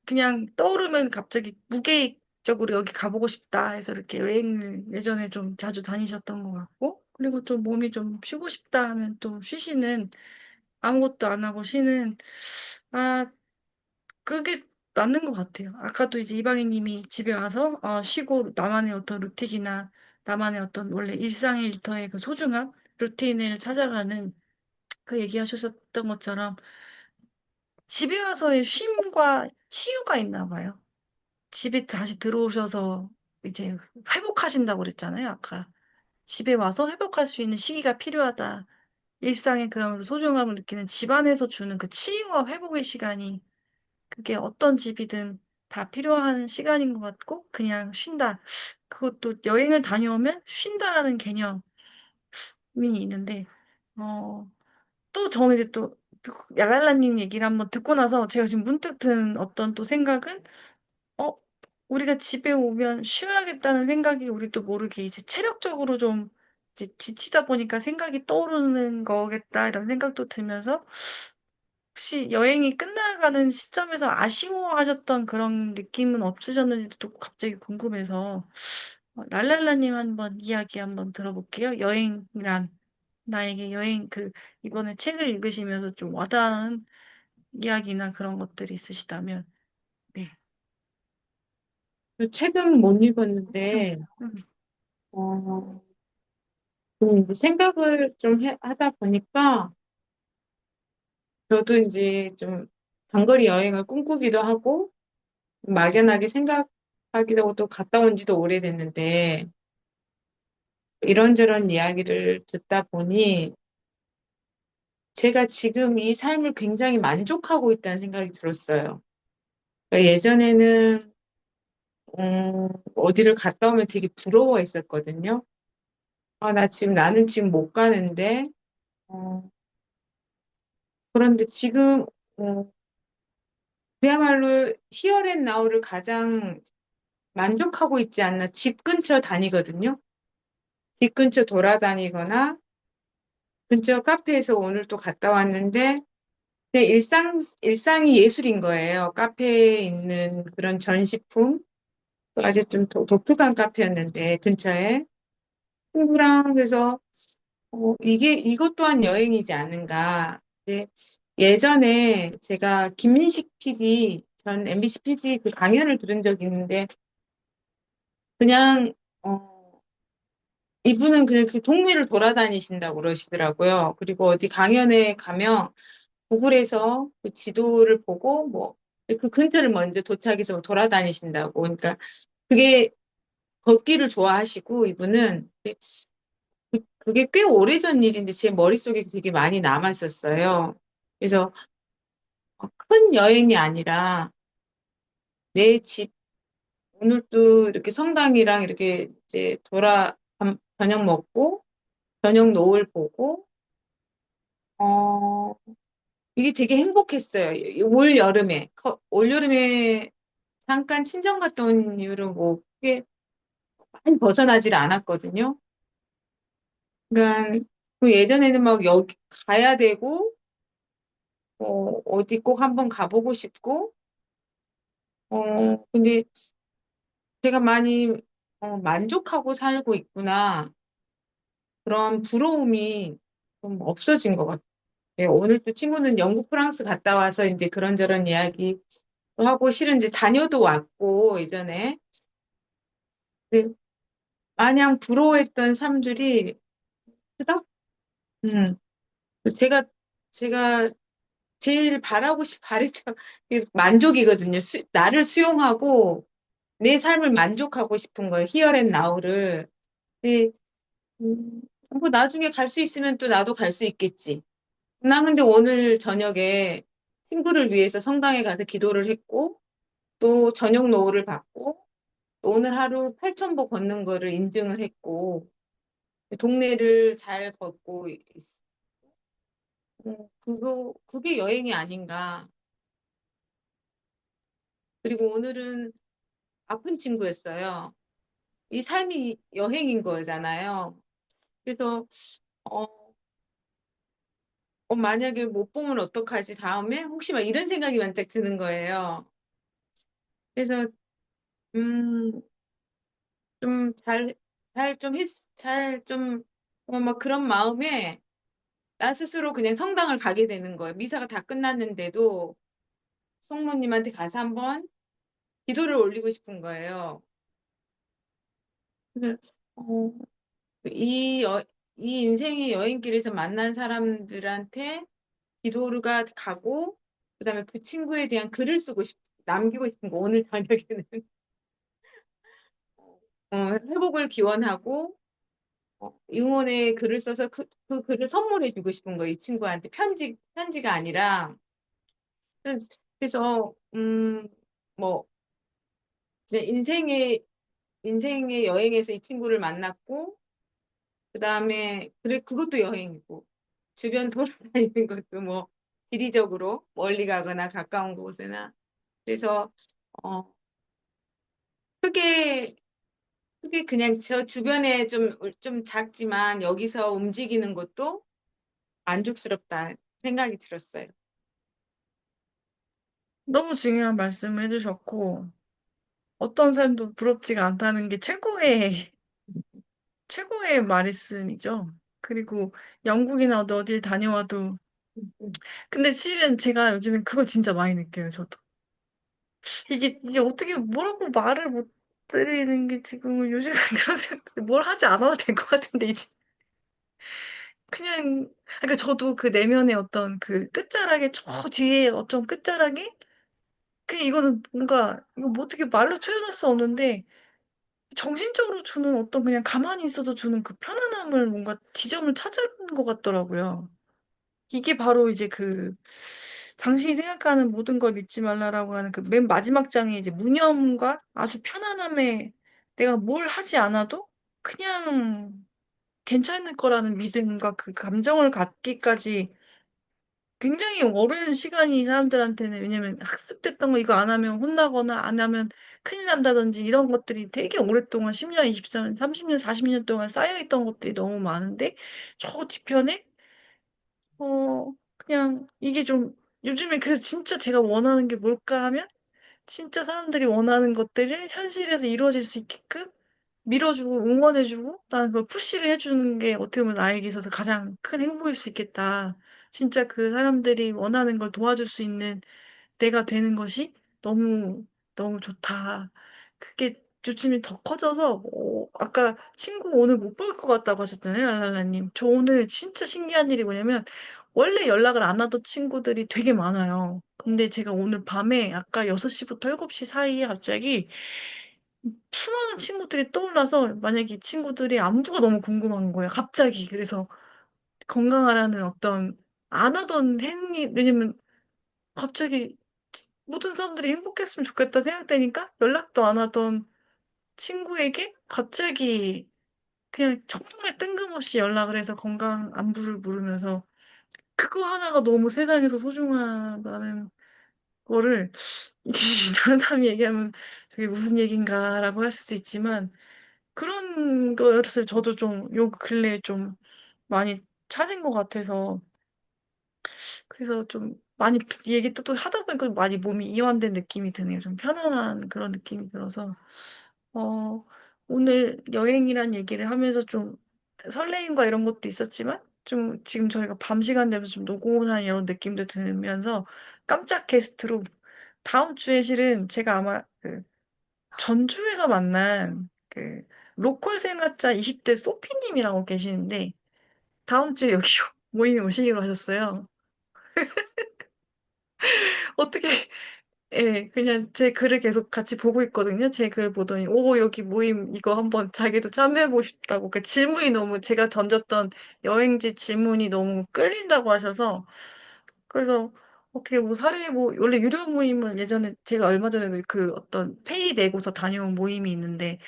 그냥 떠오르면 갑자기 무계획적으로 여기 가보고 싶다 해서 이렇게 여행을 예전에 좀 자주 다니셨던 것 같고, 그리고 좀 몸이 좀 쉬고 싶다 하면 또 쉬시는, 아무것도 안 하고 쉬는, 아, 그게 맞는 것 같아요. 아까도 이제 이방희님이 집에 와서 쉬고 나만의 어떤 루틴이나 나만의 어떤 원래 일상의 일터의 그 소중함, 루틴을 찾아가는 그 얘기하셨던 것처럼 집에 와서의 쉼과 치유가 있나 봐요. 집에 다시 들어오셔서 이제 회복하신다고 그랬잖아요, 아까. 집에 와서 회복할 수 있는 시기가 필요하다. 일상의 그러면서 소중함을 느끼는 집 안에서 주는 그 치유와 회복의 시간이 그게 어떤 집이든 다 필요한 시간인 것 같고, 그냥 쉰다. 그것도 여행을 다녀오면 쉰다라는 개념이 있는데, 어, 또 저는 이제 또 얄랄라님 얘기를 한번 듣고 나서 제가 지금 문득 든 어떤 또 생각은 어, 우리가 집에 오면 쉬어야겠다는 생각이 우리도 모르게 이제 체력적으로 좀 이제 지치다 보니까 생각이 떠오르는 거겠다 이런 생각도 들면서 혹시 여행이 끝나가는 시점에서 아쉬워하셨던 그런 느낌은 없으셨는지도 갑자기 궁금해서 랄랄라님 한번 이야기 한번 들어볼게요. 여행이란 나에게 여행 이번에 책을 읽으시면서 좀 와닿은 이야기나 그런 것들이 있으시다면 네.
그 책은 못
음,
읽었는데,
음,
어, 좀 이제 생각을 좀 하다 보니까, 저도 이제 좀 장거리 여행을 꿈꾸기도 하고, 막연하게 생각하기도 하고 또 갔다 온 지도 오래됐는데, 이런저런 이야기를 듣다 보니, 제가 지금 이 삶을 굉장히 만족하고 있다는 생각이 들었어요. 그러니까 예전에는, 어디를 갔다 오면 되게 부러워했었거든요. 나는 지금 못 가는데, 어, 그런데 지금, 어, 그야말로 히어 앤 나우를 가장 만족하고 있지 않나. 집 근처 다니거든요. 집 근처 돌아다니거나, 근처 카페에서 오늘 또 갔다 왔는데, 내 일상이 예술인 거예요. 카페에 있는 그런 전시품, 또 아주 좀 독특한 카페였는데, 근처에. 친구랑 그래서, 이것 또한 여행이지 않은가. 네. 예전에 제가 김민식 PD, 전 MBC PD 그 강연을 들은 적이 있는데, 그냥, 이분은 그냥 그 동네를 돌아다니신다고 그러시더라고요. 그리고 어디 강연에 가면 구글에서 그 지도를 보고, 뭐, 그 근처를 먼저 도착해서 돌아다니신다고. 그러니까 그게 걷기를 좋아하시고, 이분은 그게 꽤 오래전 일인데 제 머릿속에 되게 많이 남았었어요. 그래서 큰 여행이 아니라 내 집, 오늘도 이렇게 성당이랑 이렇게 이제 저녁 먹고, 저녁 노을 보고, 어, 이게 되게 행복했어요. 올 여름에. 올 여름에 잠깐 친정 갔다 온 이후로 뭐, 꽤 많이 벗어나질 않았거든요. 그러니까, 그 예전에는 막 여기 가야 되고, 어디 꼭 한번 가보고 싶고, 근데 제가 많이, 만족하고 살고 있구나. 그런 부러움이 좀 없어진 것 같아요. 오늘 또 친구는 영국, 프랑스 갔다 와서 이제 그런저런 이야기 하고 실은 이제 다녀도 왔고, 예전에. 근데 마냥 부러워했던 삶들이 그닥, 음, 제가, 제가 제일 바랬던 게 만족이거든요. 나를 수용하고 내 삶을 만족하고 싶은 거예요. Here and now를. 근데, 뭐 나중에 갈 수 있으면 또 나도 갈 수 있겠지. 나 근데 오늘 저녁에 친구를 위해서 성당에 가서 기도를 했고, 또 저녁 노을을 봤고, 또 오늘 하루 8,000보 걷는 거를 인증을 했고, 동네를 잘 걷고, 그게 여행이 아닌가. 그리고 오늘은 아픈 친구였어요. 이 삶이 여행인 거잖아요. 그래서, 어, 만약에 못 보면 어떡하지, 다음에? 혹시 막 이런 생각이 만짝 드는 거예요. 그래서, 음, 좀 막 그런 마음에 나 스스로 그냥 성당을 가게 되는 거예요. 미사가 다 끝났는데도 성모님한테 가서 한번 기도를 올리고 싶은 거예요. 그래서, 어, 이, 여, 이 인생의 여행길에서 만난 사람들한테 기도가 가고, 그다음에 그 친구에 대한 글을 남기고 싶은 거, 오늘 저녁에는. 회복을 기원하고, 응원의 글을 써서 그 글을 선물해 주고 싶은 거, 이 친구한테. 편지가 아니라. 그래서, 뭐, 이제 인생의 여행에서 이 친구를 만났고, 그래, 그것도 여행이고, 주변 돌아다니는 것도 뭐, 지리적으로 멀리 가거나 가까운 곳에나. 그래서, 어, 크게, 크게 그냥 저 주변에 좀 작지만 여기서 움직이는 것도 만족스럽다 생각이 들었어요.
너무 중요한 말씀을 해주셨고, 어떤 삶도 부럽지가 않다는 게 최고의 말씀이죠. 그리고 영국이나 어딜 다녀와도, 근데 실은 제가 요즘에 그걸 진짜 많이 느껴요, 저도. 이게 어떻게 뭐라고 말을 못 드리는 게 지금 요즘은 그런 생각, 뭘 하지 않아도 될 것 같은데, 이제. 그냥, 그러니까 저도 그 내면의 어떤 그 끝자락에, 저 뒤에 어떤 끝자락에, 이거는 뭔가, 이거 뭐 어떻게 말로 표현할 수 없는데, 정신적으로 주는 어떤 그냥 가만히 있어도 주는 그 편안함을 뭔가 지점을 찾은 것 같더라고요. 이게 바로 이제 당신이 생각하는 모든 걸 믿지 말라라고 하는 그 맨 마지막 장에 이제 무념과 아주 편안함에 내가 뭘 하지 않아도 그냥 괜찮을 거라는 믿음과 그 감정을 갖기까지 굉장히 오랜 시간이 사람들한테는, 왜냐면 학습됐던 거 이거 안 하면 혼나거나 안 하면 큰일 난다든지 이런 것들이 되게 오랫동안 10년, 20년, 30년, 40년 동안 쌓여있던 것들이 너무 많은데 저 뒤편에 그냥 이게 좀 요즘에 그래서 진짜 제가 원하는 게 뭘까 하면 진짜 사람들이 원하는 것들을 현실에서 이루어질 수 있게끔 밀어주고 응원해주고 나는 그걸 푸시를 해주는 게 어떻게 보면 나에게 있어서 가장 큰 행복일 수 있겠다. 진짜 그 사람들이 원하는 걸 도와줄 수 있는 내가 되는 것이 너무 너무 좋다. 그게 요즘에 더 커져서 아까 친구 오늘 못 볼 것 같다고 하셨잖아요, 랄랄라님. 저 오늘 진짜 신기한 일이 뭐냐면 원래 연락을 안 하던 친구들이 되게 많아요. 근데 제가 오늘 밤에 아까 6시부터 7시 사이에 갑자기 수많은 친구들이 떠올라서 만약에 이 친구들이 안부가 너무 궁금한 거예요. 갑자기. 그래서 건강하라는 어떤 안 하던 왜냐면 갑자기 모든 사람들이 행복했으면 좋겠다 생각되니까 연락도 안 하던 친구에게 갑자기 그냥 정말 뜬금없이 연락을 해서 건강 안부를 물으면서 그거 하나가 너무 세상에서 소중하다는 거를 다른 사람이 얘기하면 저게 무슨 얘기인가라고 할 수도 있지만 그런 것을 저도 좀 요 근래에 좀 많이 찾은 것 같아서 그래서 좀 많이 얘기 또 하다 보니까 많이 몸이 이완된 느낌이 드네요. 좀 편안한 그런 느낌이 들어서 어, 오늘 여행이란 얘기를 하면서 좀 설레임과 이런 것도 있었지만 좀 지금 저희가 밤 시간 되면서 좀 노곤한 이런 느낌도 들면서 깜짝 게스트로 다음 주에 실은 제가 아마 그 전주에서 만난 그 로컬 생활자 20대 소피님이라고 계시는데 다음 주에 여기 모임에 오시기로 하셨어요. 어떻게 예, 그냥 제 글을 계속 같이 보고 있거든요. 제 글 보더니, 오, 여기 모임 이거 한번 자기도 참여해보고 싶다고. 그 질문이 너무, 제가 던졌던 여행지 질문이 너무 끌린다고 하셔서, 그래서 어떻게 뭐 사례 뭐, 원래 유료 모임을 예전에 제가 얼마 전에 그 어떤 페이 내고서 다녀온 모임이 있는데,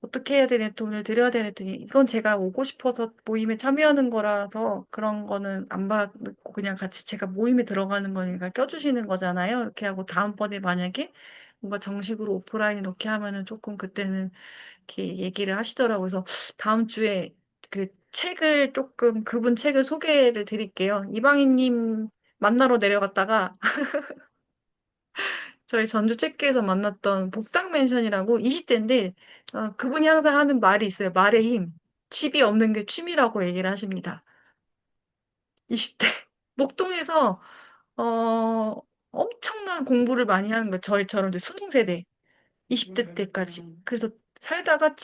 어떻게 해야 되냐, 돈을 드려야 되냐 했더니, 이건 제가 오고 싶어서 모임에 참여하는 거라서 그런 거는 안 받고 그냥 같이 제가 모임에 들어가는 거니까 껴주시는 거잖아요. 이렇게 하고 다음번에 만약에 뭔가 정식으로 오프라인 이렇게 하면은 조금 그때는 이렇게 얘기를 하시더라고요. 그래서 다음 주에 그 책을 조금 그분 책을 소개를 드릴게요. 이방희님 만나러 내려갔다가 저희 전주 책계에서 만났던 복당맨션이라고 20대인데 그분이 항상 하는 말이 있어요. 말의 힘. 집이 없는 게 취미라고 얘기를 하십니다. 20대. 목동에서 엄청난 공부를 많이 하는 거 저희처럼 이제 수능 세대. 20대 때까지. 그래서 살다가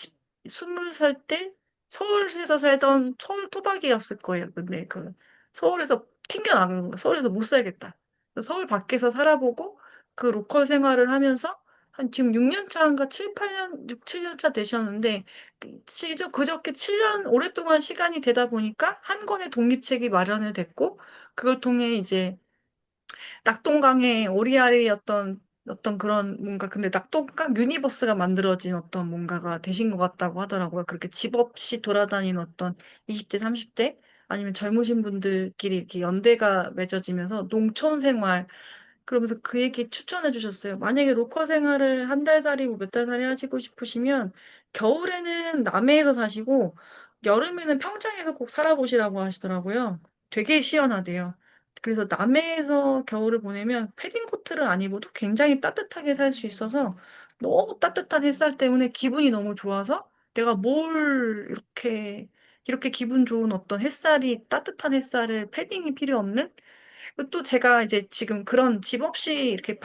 20살 때 서울에서 살던 서울 토박이였을 거예요. 근데 그 서울에서 튕겨나간 거. 서울에서 못 살겠다. 그래서 서울 밖에서 살아보고 그 로컬 생활을 하면서 한 지금 6년 차인가 7, 8년, 6, 7년 차 되셨는데 그저께 7년 오랫동안 시간이 되다 보니까 한 권의 독립책이 마련이 됐고 그걸 통해 이제 낙동강의 오리알이 어떤 그런 뭔가 근데 낙동강 유니버스가 만들어진 어떤 뭔가가 되신 것 같다고 하더라고요. 그렇게 집 없이 돌아다니는 어떤 20대, 30대 아니면 젊으신 분들끼리 이렇게 연대가 맺어지면서 농촌 생활 그러면서 그 얘기 추천해 주셨어요. 만약에 로컬 생활을 한 달 살이 뭐 몇 달 살이 하시고 싶으시면 겨울에는 남해에서 사시고 여름에는 평창에서 꼭 살아보시라고 하시더라고요. 되게 시원하대요. 그래서 남해에서 겨울을 보내면 패딩 코트를 안 입어도 굉장히 따뜻하게 살 수 있어서 너무 따뜻한 햇살 때문에 기분이 너무 좋아서 내가 뭘 이렇게 기분 좋은 어떤 햇살이 따뜻한 햇살을 패딩이 필요 없는 또 제가 이제 지금 그런 집 없이 이렇게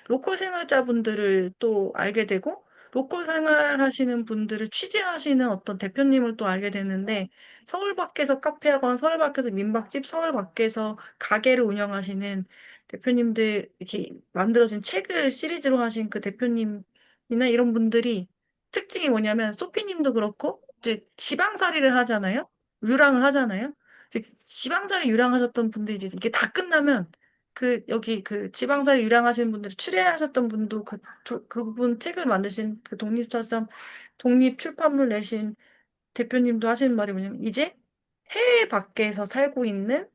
로컬 생활자분들을 또 알게 되고, 로컬 생활하시는 분들을 취재하시는 어떤 대표님을 또 알게 됐는데, 서울 밖에서 카페하거나 서울 밖에서 민박집, 서울 밖에서 가게를 운영하시는 대표님들, 이렇게 만들어진 책을 시리즈로 하신 그 대표님이나 이런 분들이 특징이 뭐냐면, 소피님도 그렇고, 이제 지방살이를 하잖아요? 유랑을 하잖아요? 이제 지방살이 유량하셨던 분들이 이제 이게 다 끝나면 여기 그 지방살이 유량하신 분들이 출연하셨던 분도 그분 책을 만드신 그 독립사상 독립 출판물 내신 대표님도 하시는 말이 뭐냐면 이제 해외 밖에서 살고 있는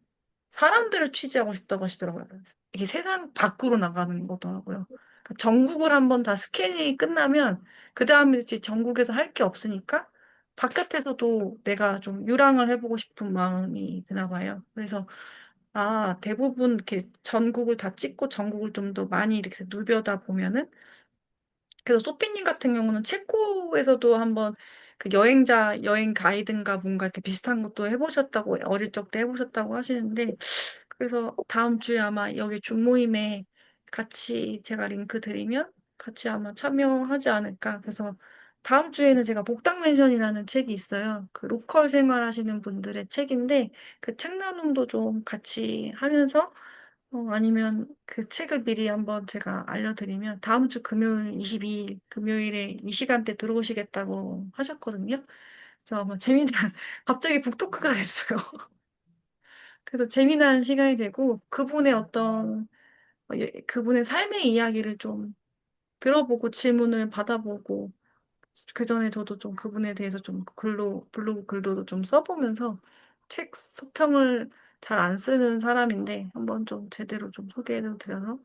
사람들을 취재하고 싶다고 하시더라고요. 이게 세상 밖으로 나가는 거더라고요. 그러니까 전국을 한번 다 스캔이 끝나면 그 다음에 이제 전국에서 할 게 없으니까 바깥에서도 내가 좀 유랑을 해보고 싶은 마음이 드나 봐요. 그래서 대부분 이렇게 전국을 다 찍고 전국을 좀 더 많이 이렇게 누벼다 보면은 그래서 소피님 같은 경우는 체코에서도 한번 그 여행 가이드인가 뭔가 이렇게 비슷한 것도 해보셨다고, 어릴 적 때 해보셨다고 하시는데, 그래서 다음 주에 아마 여기 줌 모임에 같이 제가 링크 드리면 같이 아마 참여하지 않을까. 그래서 다음 주에는 제가 복당맨션이라는 책이 있어요. 그 로컬 생활하시는 분들의 책인데, 그 책 나눔도 좀 같이 하면서 아니면 그 책을 미리 한번 제가 알려드리면 다음 주 금요일 22일 금요일에 이 시간대 들어오시겠다고 하셨거든요. 그래서 뭐 재미난 갑자기 북토크가 됐어요. 그래서 재미난 시간이 되고 그분의 그분의 삶의 이야기를 좀 들어보고 질문을 받아보고 그 전에 저도 좀 그분에 대해서 좀 글로 블로그 글도 좀 써보면서 책 소평을 잘 안 쓰는 사람인데 한번 좀 제대로 좀 소개해 드려서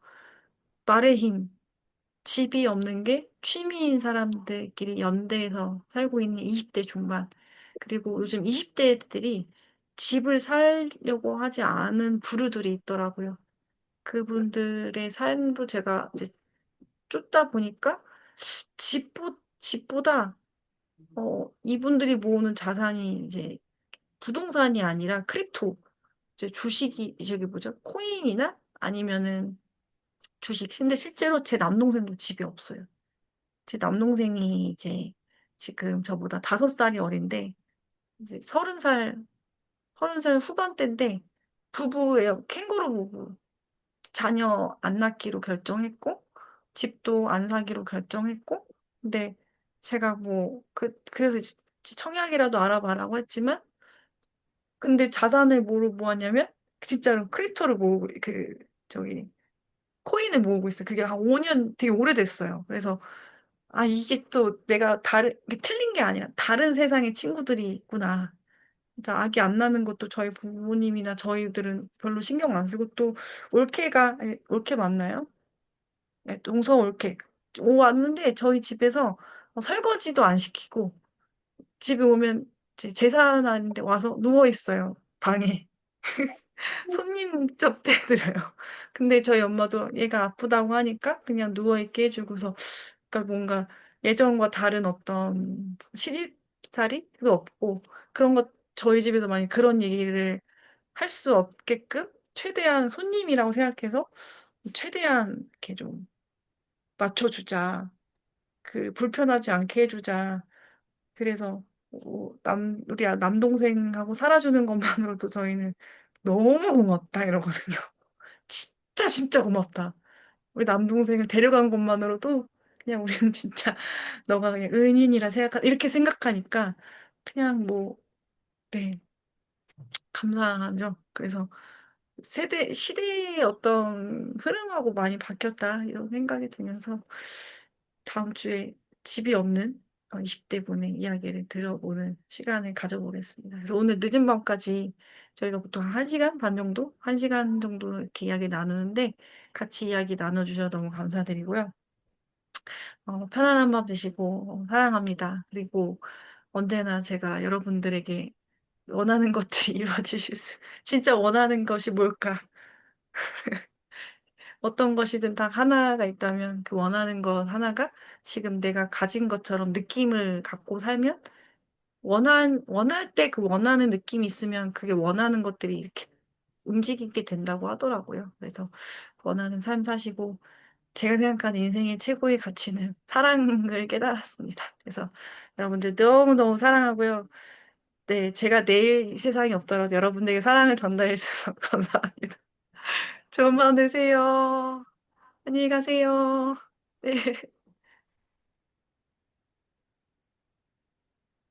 말의 힘. 집이 없는 게 취미인 사람들끼리 연대해서 살고 있는 20대 중반. 그리고 요즘 20대들이 집을 살려고 하지 않은 부류들이 있더라고요. 그분들의 삶도 제가 이제 쫓다 보니까 집보다 이분들이 모으는 자산이 이제 부동산이 아니라 크립토, 이제 주식이, 저기 뭐죠? 코인이나 아니면은 주식. 근데 실제로 제 남동생도 집이 없어요. 제 남동생이 이제 지금 저보다 5살이 어린데, 이제 30살 후반대인데, 부부예요. 캥거루 부부. 자녀 안 낳기로 결정했고, 집도 안 사기로 결정했고, 근데 제가 뭐, 그래서 청약이라도 알아봐라고 했지만, 근데 자산을 뭐로 모았냐면, 진짜로 크립토를 모으고, 저기, 코인을 모으고 있어요. 그게 한 5년 되게 오래됐어요. 그래서, 아, 이게 또 이게 틀린 게 아니라, 다른 세상에 친구들이 있구나. 진짜 아기 안 낳는 것도 저희 부모님이나 저희들은 별로 신경 안 쓰고 또 아니, 올케 맞나요? 네, 동서 올케. 왔는데 저희 집에서 설거지도 안 시키고 집에 오면 제 제사날인데 와서 누워 있어요. 방에. 손님 접대해드려요. 근데 저희 엄마도 얘가 아프다고 하니까 그냥 누워있게 해주고서, 그러니까 뭔가 예전과 다른 어떤 시집살이도 없고, 그런 것, 저희 집에서 만약 그런 얘기를 할 수 없게끔, 최대한 손님이라고 생각해서, 최대한 이렇게 좀 맞춰주자. 불편하지 않게 해주자. 그래서, 우리 남동생하고 살아주는 것만으로도 저희는 너무 고맙다 이러거든요. 진짜 진짜 고맙다. 우리 남동생을 데려간 것만으로도 그냥 우리는 진짜 너가 그냥 은인이라 이렇게 생각하니까 그냥 뭐, 네, 감사하죠. 그래서 시대의 어떤 흐름하고 많이 바뀌었다 이런 생각이 들면서 다음 주에 집이 없는 20대 분의 이야기를 들어보는 시간을 가져보겠습니다. 그래서 오늘 늦은 밤까지 저희가 보통 한 1시간 반 정도? 1시간 정도 이렇게 이야기 나누는데 같이 이야기 나눠주셔서 너무 감사드리고요. 편안한 밤 되시고 사랑합니다. 그리고 언제나 제가 여러분들에게 원하는 것들이 이루어지실 진짜 원하는 것이 뭘까? 어떤 것이든 딱 하나가 있다면 그 원하는 것 하나가 지금 내가 가진 것처럼 느낌을 갖고 살면 원할 때 그 원하는 느낌이 있으면 그게 원하는 것들이 이렇게 움직이게 된다고 하더라고요. 그래서 원하는 삶 사시고 제가 생각하는 인생의 최고의 가치는 사랑을 깨달았습니다. 그래서 여러분들 너무너무 사랑하고요. 네, 제가 내일 이 세상에 없더라도 여러분들에게 사랑을 전달해 주셔서 감사합니다. 좋은 밤 되세요. 안녕히 가세요. 네.